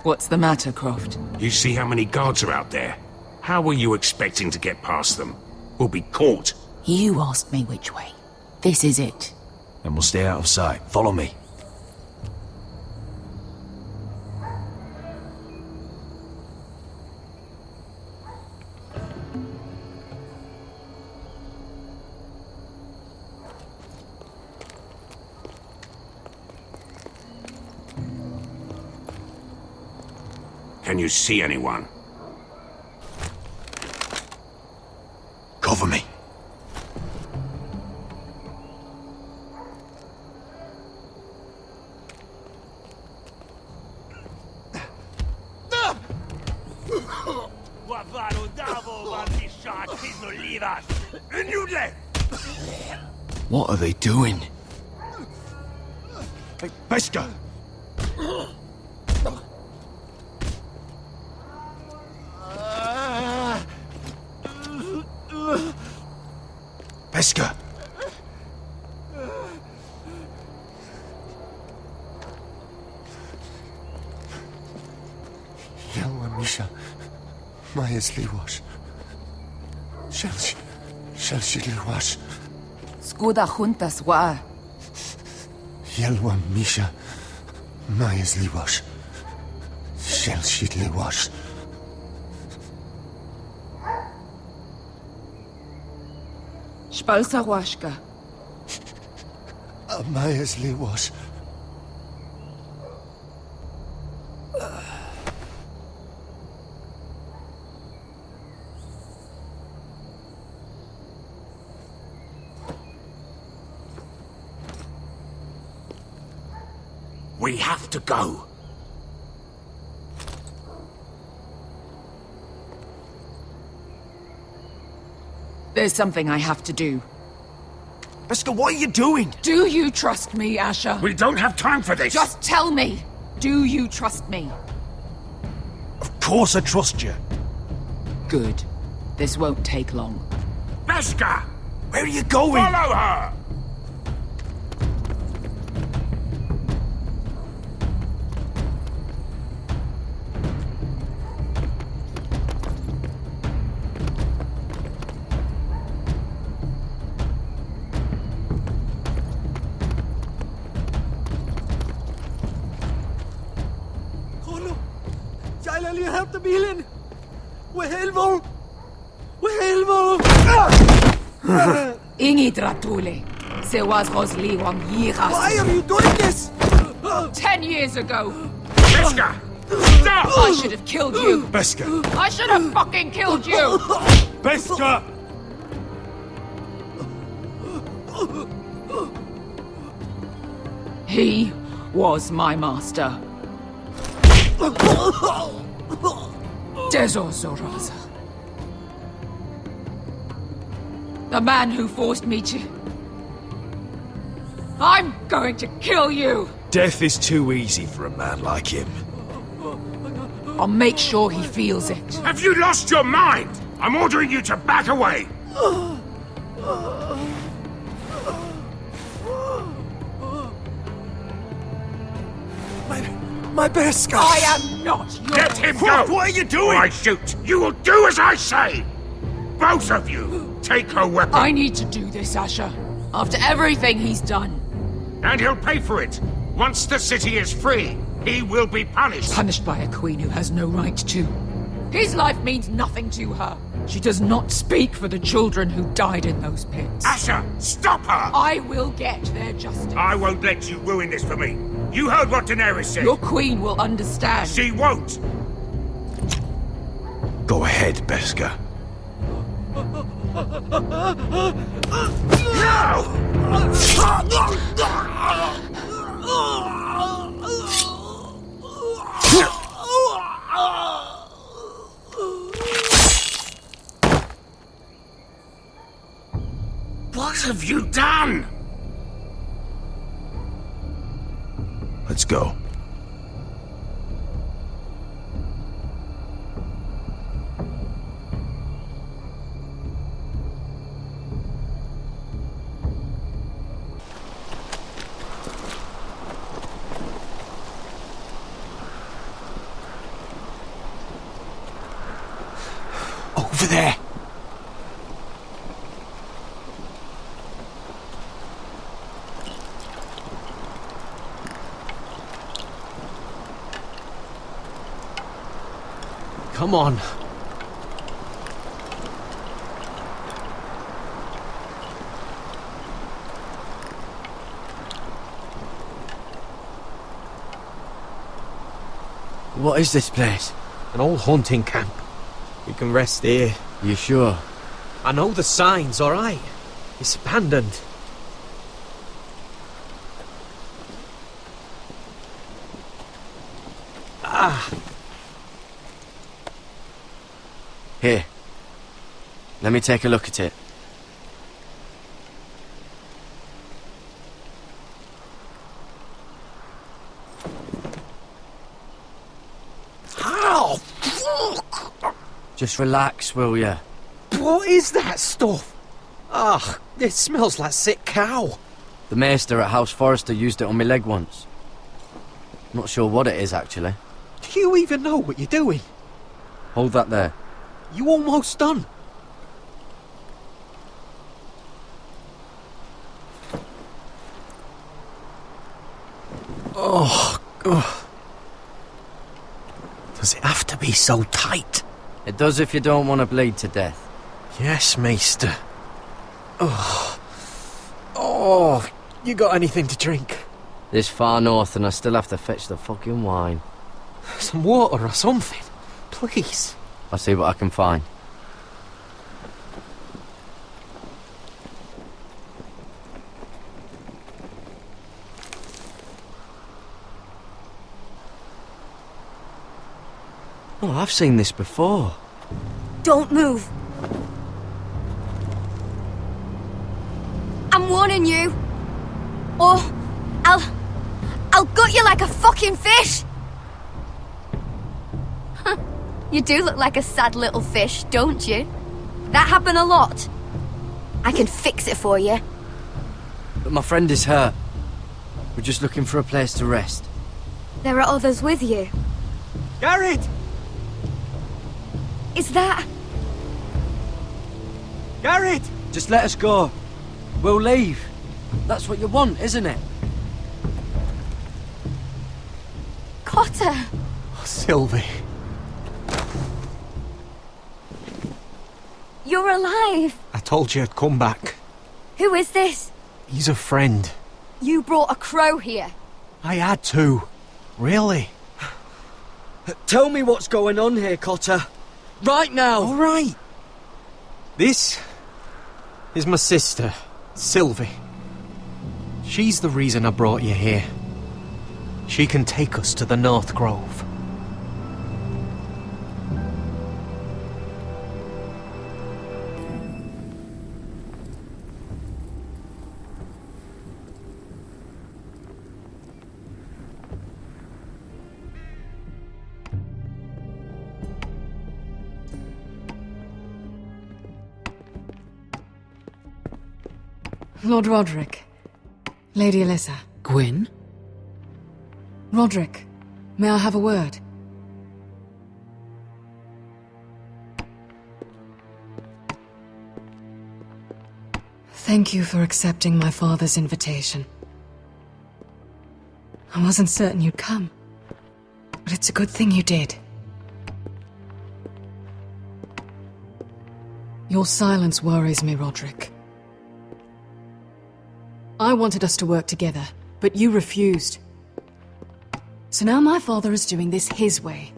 What's the matter, Croft? You see how many guards are out there? How were you expecting to get past them? We'll be caught. You asked me which way. This is it. And we'll stay out of sight. Follow me. Can you see anyone? Cover me. What are they doing? Hey, Beskha! Beskha! Yelwa Misha, Maya's Liwash. Shall she Liwash? Skuda juntas wa. Yelwa Misha, Maya's Liwash. Shall she Liwash? Spalsa washka. Maya's Liwash. We have to go. There's something I have to do. Beskha, what are you doing? Do you trust me, Asher? We don't have time for this. Just tell me. Do you trust me? Of course I trust you. Good. This won't take long. Beskha! Where are you going? Follow her! Bilen! Wehelvo! Wehelvo! Ingi Dratule. Se was Rosli Wang Yiras. Why are you doing this? 10 years ago. Beskha! Stop! I should have killed you. Beskha! I should have fucking killed you. Beskha! He was my master. Dezo Zoraza. The man who forced me to... I'm going to kill you! Death is too easy for a man like him. I'll make sure he feels it. Have you lost your mind? I'm ordering you to back away! My Beskha! I am not yours! Let him go! What are you doing? Or I shoot! You will do as I say! Both of you! Take her weapon! I need to do this, Asher. After everything he's done. And he'll pay for it! Once the city is free, he will be punished! Punished by a queen who has no right to. His life means nothing to her. She does not speak for the children who died in those pits. Asher, stop her! I will get their justice. I won't let you ruin this for me. You heard what Daenerys said. Your queen will understand. She won't! Go ahead, Beskha. What have you done? Let's go. Over there! Come on. What is this place? An old hunting camp. We can rest here. You sure? I know the signs, alright? It's abandoned. Ah! Here. Let me take a look at it. How? Fuck! Just relax, will ya? What is that stuff? Ah, it smells like sick cow. The maester at House Forrester used it on my leg once. Not sure what it is, actually. Do you even know what you're doing? Hold that there. You almost done. Oh, God. Does it have to be so tight? It does if you don't want to bleed to death. Yes, Maester. Oh. Oh, you got anything to drink? This far north and I still have to fetch the fucking wine. Some water or something, please. I'll see what I can find. Oh, I've seen this before. Don't move. I'm warning you. Or I'll gut you like a fucking fish. You do look like a sad little fish, don't you? That happen a lot. I can fix it for you. But my friend is hurt. We're just looking for a place to rest. There are others with you. Garrett! Is that... Garrett! Just let us go. We'll leave. That's what you want, isn't it? Cotter! Oh, Sylvie. You're alive! I told you I'd come back. Who is this? He's a friend. You brought a crow here. I had to. Really? Tell me what's going on here, Cotter. Right now! All right. This is my sister, Sylvie. She's the reason I brought you here. She can take us to the North Grove. Lord Roderick. Lady Alyssa. Gwyn? Roderick, may I have a word? Thank you for accepting my father's invitation. I wasn't certain you'd come, but it's a good thing you did. Your silence worries me, Roderick. I wanted us to work together, but you refused. So now my father is doing this his way.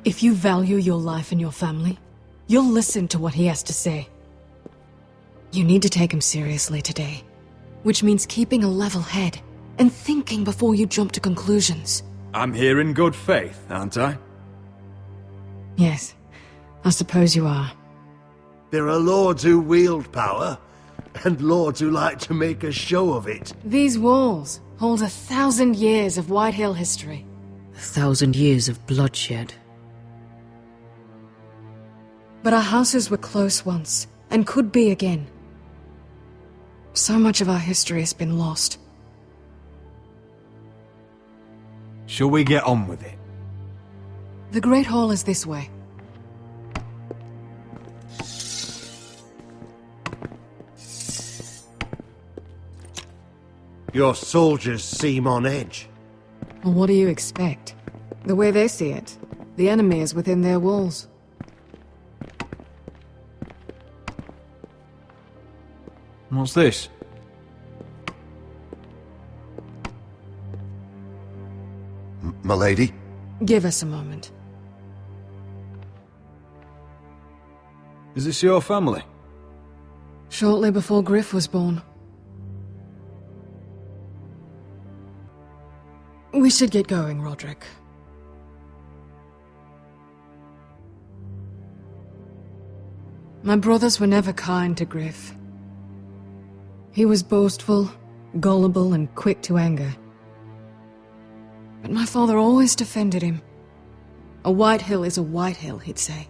If you value your life and your family, you'll listen to what he has to say. You need to take him seriously today, which means keeping a level head and thinking before you jump to conclusions. I'm here in good faith, aren't I? Yes, I suppose you are. There are lords who wield power, and lords who like to make a show of it. These walls hold 1,000 years of White Hill history. 1,000 years of bloodshed. But our houses were close once, and could be again. So much of our history has been lost. Shall we get on with it? The Great Hall is this way. Your soldiers seem on edge. Well, what do you expect? The way they see it, the enemy is within their walls. What's this? Milady? Give us a moment. Is this your family? Shortly before Gryff was born. We should get going, Roderick. My brothers were never kind to Gryff. He was boastful, gullible, and quick to anger. But my father always defended him. A white hill is a white hill, he'd say.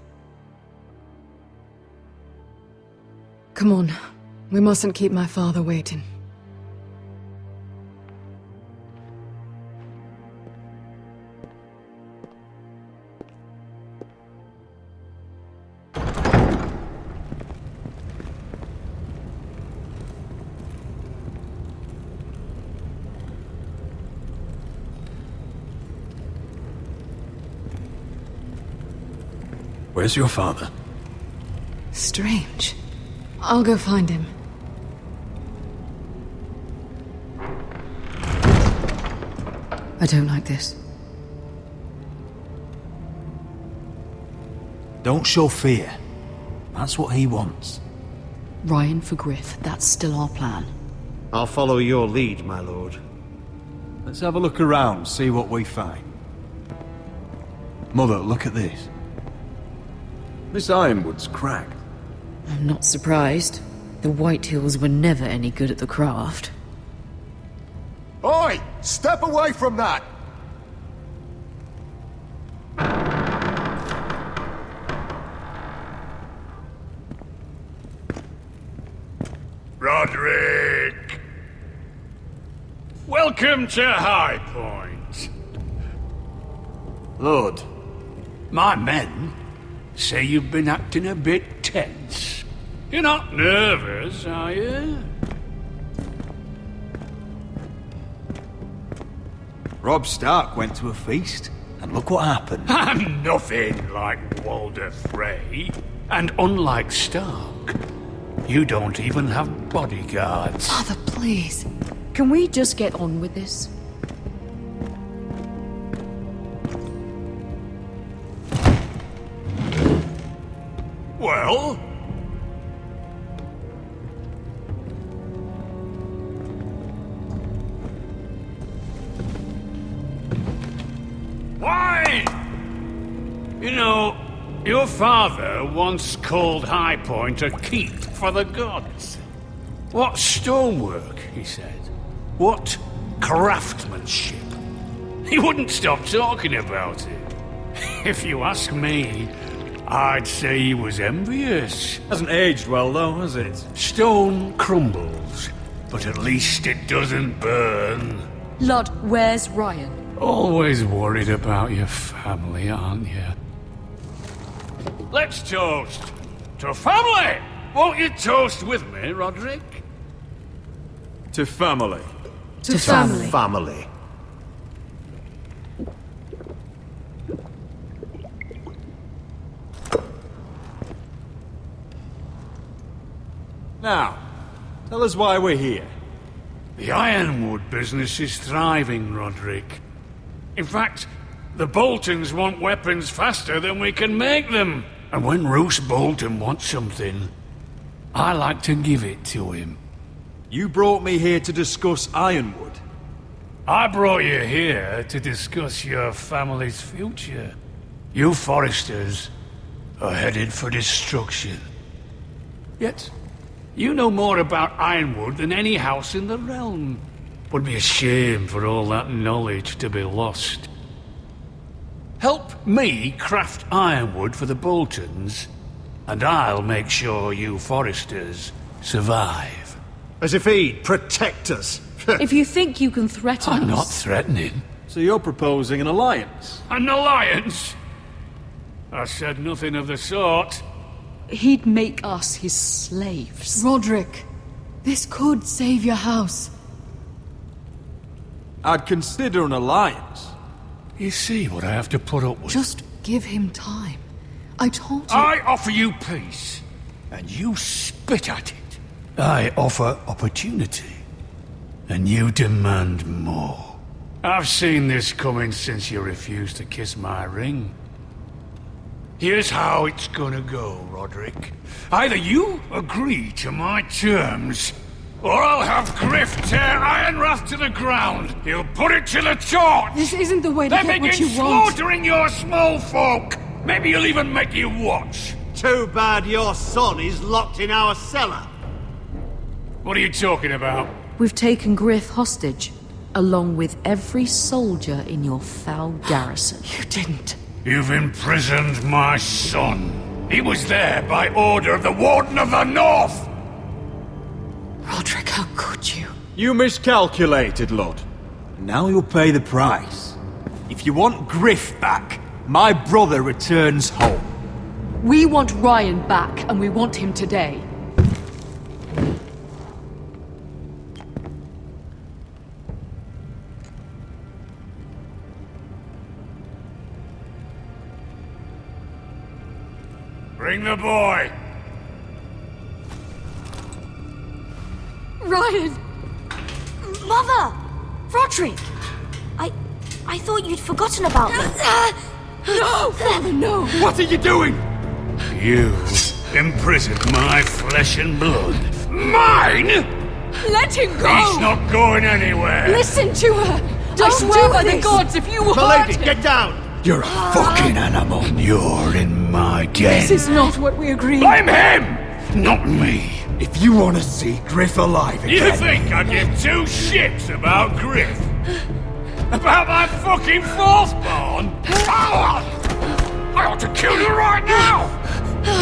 Come on, we mustn't keep my father waiting. Where's your father? Strange. I'll go find him. I don't like this. Don't show fear. That's what he wants. Ryan for Gryff, that's still our plan. I'll follow your lead, my lord. Let's have a look around, see what we find. Mother, look at this. This ironwood's cracked. I'm not surprised. The White Hills were never any good at the craft. Oi! Step away from that! Roderick! Welcome to High Point. Lord, My men say you've been acting a bit tense. You're not nervous, are you? Robb Stark went to a feast, and look what happened. I'm nothing like Walder Frey. And unlike Stark, you don't even have bodyguards. Father, please. Can we just get on with this? Well? Why? You know, your father once called High Point a keep for the gods. What stonework, he said. What craftsmanship. He wouldn't stop talking about it. If you ask me, I'd say he was envious. Hasn't aged well, though, has it? Stone crumbles, but at least it doesn't burn. Lud, where's Ryan? Always worried about your family, aren't you? Let's toast to family! Won't you toast with me, Roderick? To family. To family. Family. Now, tell us why we're here. The ironwood business is thriving, Roderick. In fact, the Boltons want weapons faster than we can make them. And when Roose Bolton wants something, I like to give it to him. You brought me here to discuss ironwood. I brought you here to discuss your family's future. You Foresters are headed for destruction. Yet, you know more about ironwood than any house in the realm. Would be a shame for all that knowledge to be lost. Help me craft ironwood for the Boltons, and I'll make sure you Foresters survive. As if he'd protect us. If you think you can threaten I'm us... not threatening. So you're proposing an alliance? An alliance? I said nothing of the sort. He'd make us his slaves. Roderick, this could save your house. I'd consider an alliance. You see what I have to put up with? Just give him time. I told you. I offer you peace, and you spit at it. I offer opportunity, and you demand more. I've seen this coming since you refused to kiss my ring. Here's how it's gonna go, Roderick. Either you agree to my terms, or I'll have Gryff tear Ironrath to the ground. He'll put it to the torch. This isn't the way to then get what begin you want. slaughtering your small folk. Maybe he'll even make you watch. Too bad your son is locked in our cellar. What are you talking about? We've taken Gryff hostage, along with every soldier in your foul garrison. You didn't. You've imprisoned my son. He was there by order of the Warden of the North. Roderick, how could you? You miscalculated, Lord. Now you'll pay the price. If you want Gryff back, my brother returns home. We want Ryan back, and we want him today. Bring the boy. Ryan! Mother! Roderick! I thought you'd forgotten about me. No, Father, no! What are you doing? You imprisoned my flesh and blood. Mine? Let him go! He's not going anywhere. Listen to her! Don't I swear by the this. gods, if you hurt Milady, him... get down! You're a fucking animal. You're in my den. This is not what we agreed. Blame him, not me. If you want to see Gryff alive again... You think I give two shits about Gryff? About my fucking fourthborn? I ought to kill you right now!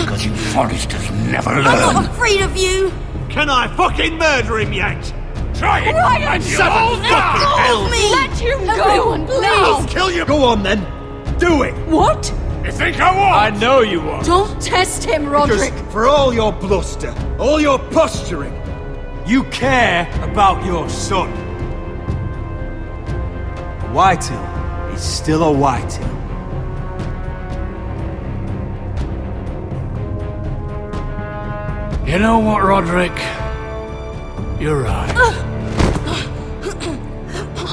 Because you Forresters never learn. I'm not afraid of you! Can I fucking murder him yet? Try it! Ryan, and you'll seven all fucking die. hells! Let him go! Everyone, please! I'll kill you! Go on then. Do it. What? You think I won't? I know you won't. Don't test him, Roderick! Because for all your bluster, all your posturing, you care about your son. Whitehill is still a Whitehill. You know what, Roderick? You're right.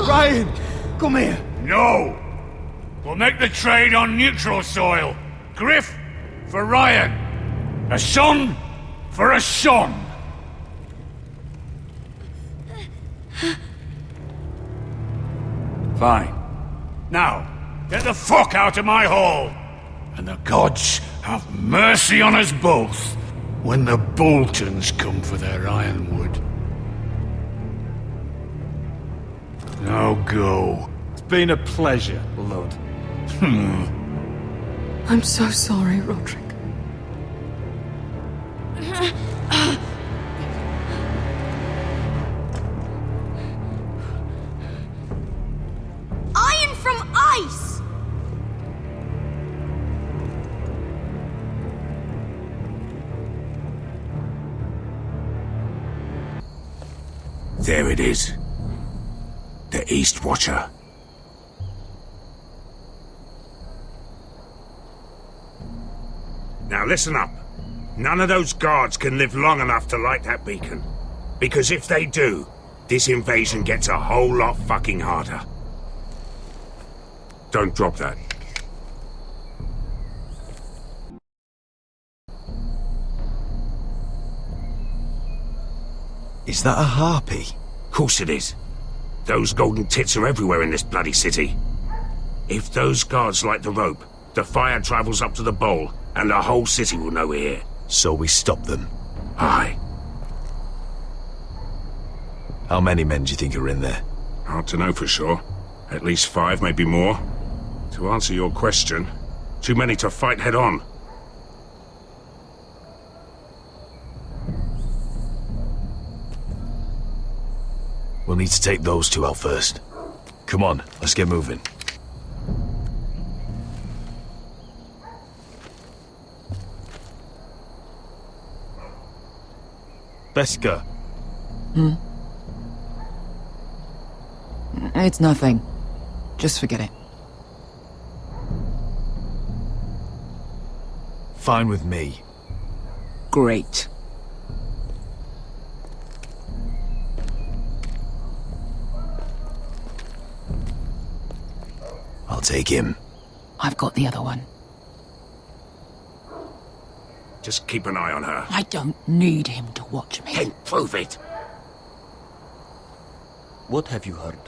Ryan, come here. No! We'll make the trade on neutral soil. Gryff for Ryan. A son for a son. Fine. Now, get the fuck out of my hall. And the gods have mercy on us both when the Boltons come for their ironwood. Now go. It's been a pleasure, Lord. I'm so sorry, Roderick. Iron from ice! There it is. The East Watcher. Now listen up. None of those guards can live long enough to light that beacon. Because if they do, this invasion gets a whole lot fucking harder. Don't drop that. Is that a harpy? Course it is. Those golden tits are everywhere in this bloody city. If those guards light the rope, the fire travels up to the bowl, and the whole city will know we're here. So we stop them. Aye. How many men do you think are in there? Hard to know for sure. At least 5, maybe more. To answer your question, too many to fight head on. We'll need to take those two out first. Come on, let's get moving. Beskha. It's nothing. Just forget it. Fine with me. Great. I'll take him. I've got the other one. Just keep an eye on her. I don't need him to watch me. Then prove it. What have you heard?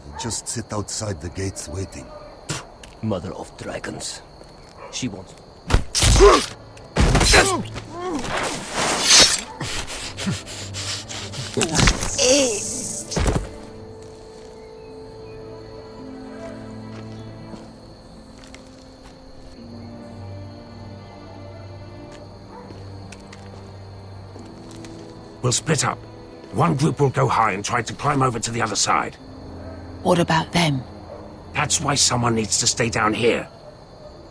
They just sit outside the gates waiting. Mother of dragons. She wants... We'll split up. One group will go high and try to climb over to the other side. What about them? That's why someone needs to stay down here.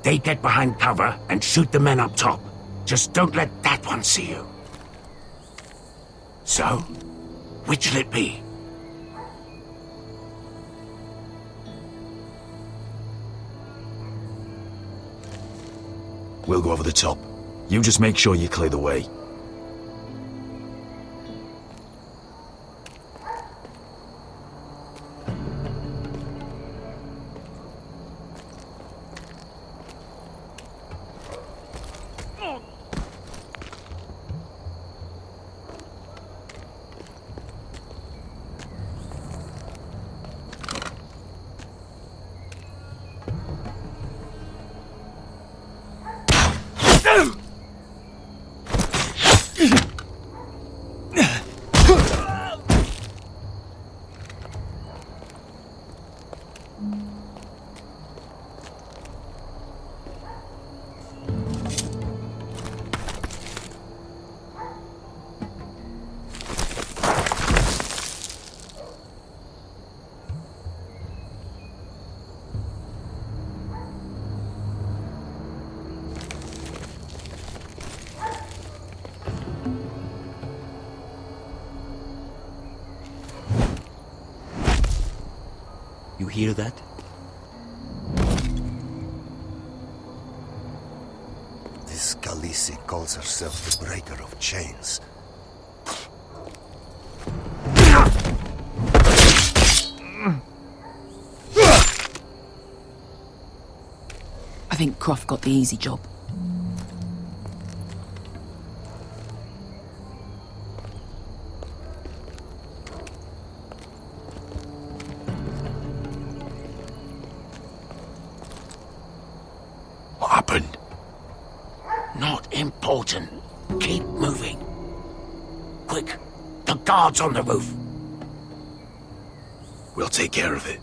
They get behind cover and shoot the men up top. Just don't let that one see you. So, which'll it be? We'll go over the top. You just make sure you clear the way. You hear that? This Khaleesi calls herself the Breaker of Chains. I think Croft got the easy job. What happened? Not important. Keep moving. Quick, the guard's on the roof. We'll take care of it.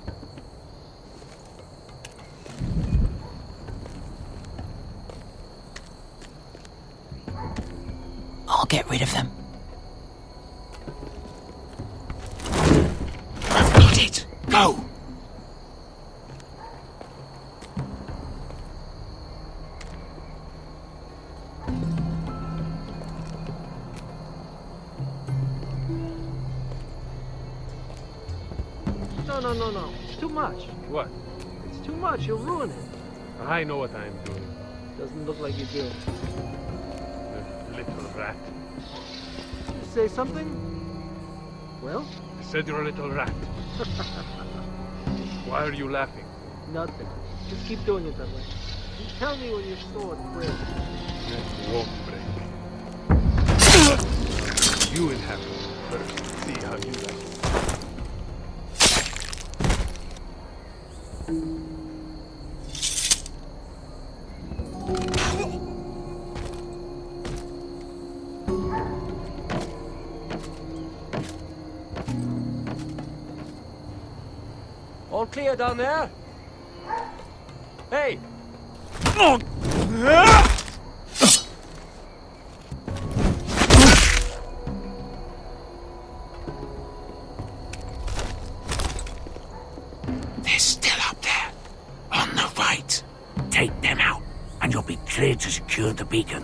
I'll get rid of them. I've got it. Go! No. It's too much. What? It's too much. You'll ruin it. I know what I'm doing. Doesn't look like you do. You little rat. You say something? Well? I said you're a little rat. Why are you laughing? Nothing. Just keep doing it that way. You tell me when your sword breaks. It won't break. You inhabit first. See how you like it. All clear down there? Hey! They're still up there. On the right. Take them out, and you'll be cleared to secure the beacon.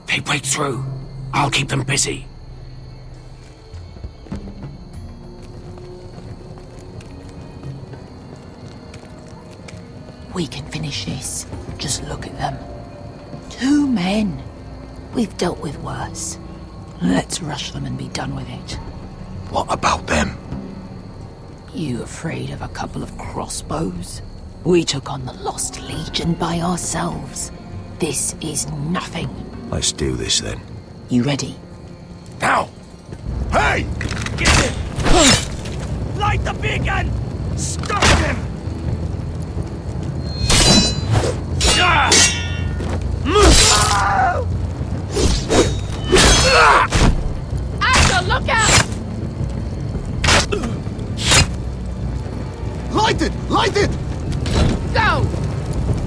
They break through. I'll keep them busy. We can finish this. Just look at them. 2 men. We've dealt with worse. Let's rush them and be done with it. What about them? You afraid of a couple of crossbows? We took on the Lost Legion by ourselves. This is nothing. Let's do this then. You ready? Now! Hey! Get him! Light the beacon! Stop him! Asher, look out! Light it! Light it! Go!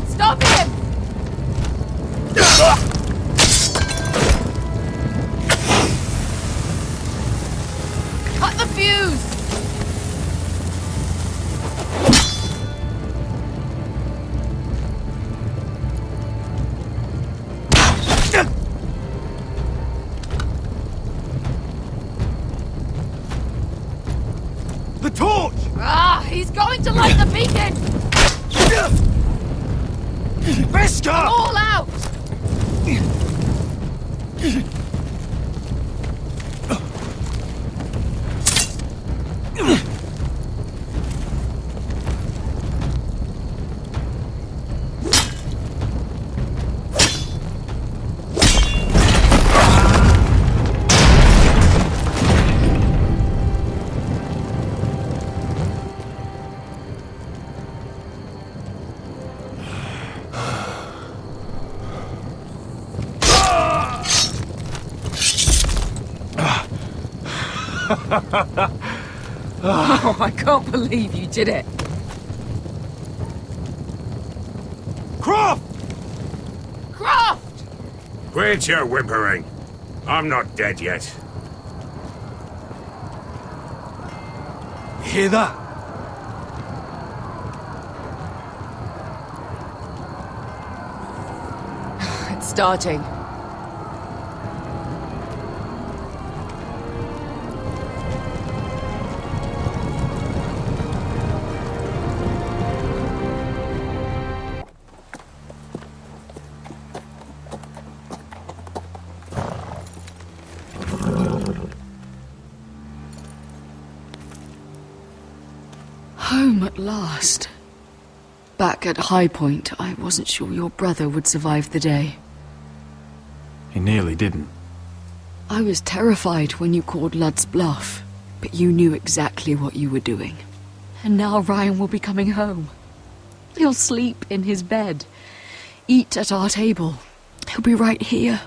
Stop him! Cut the fuse! The torch! Ah, he's going to light the beacon! Beskha! All out! Oh, I can't believe you did it. Croft! Croft! Quit your whimpering. I'm not dead yet. Hear that? It's starting. Home at last. Back at High Point, I wasn't sure your brother would survive the day. He nearly didn't. I was terrified when you called Ludd's bluff, but you knew exactly what you were doing. And now Ryan will be coming home. He'll sleep in his bed, eat at our table. He'll be right here,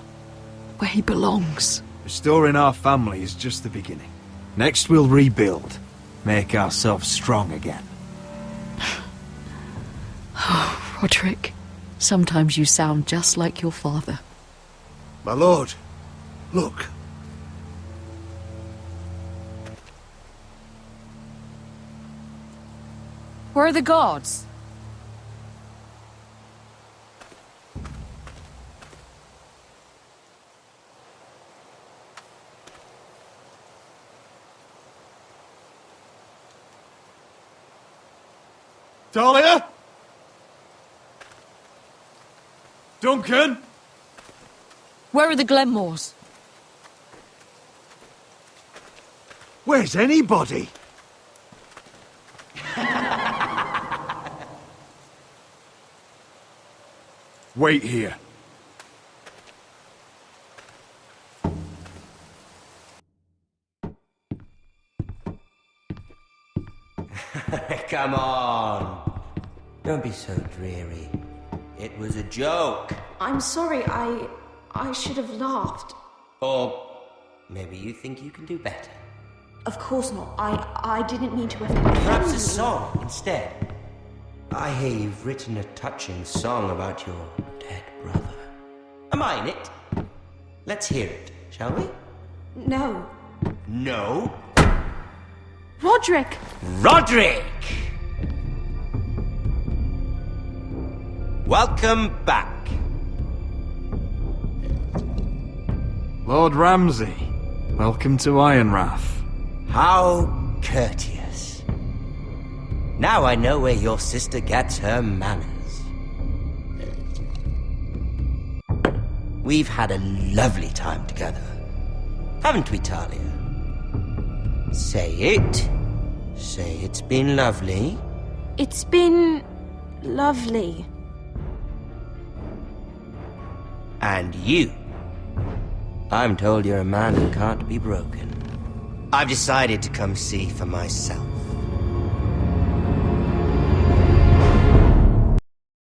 where he belongs. Restoring our family is just the beginning. Next we'll rebuild. Make ourselves strong again. Oh, Roderick, sometimes you sound just like your father. My lord, look. Where are the guards? Talia? Duncan? Where are the Glenmores? Where's anybody? Wait here. Come on. Don't be so dreary. It was a joke. I'm sorry, I should have laughed. Or maybe you think you can do better. Of course not. I didn't mean to offend Perhaps you. a song instead. I hear you've written a touching song about your dead brother. Am I in it? Let's hear it, shall we? No. No? Roderick! Roderick! Welcome back. Lord Ramsay, welcome to Ironrath. How courteous. Now I know where your sister gets her manners. We've had a lovely time together. Haven't we, Talia? Say it. Say it's been lovely. It's been... lovely. And you. I'm told you're a man who can't be broken. I've decided to come see for myself.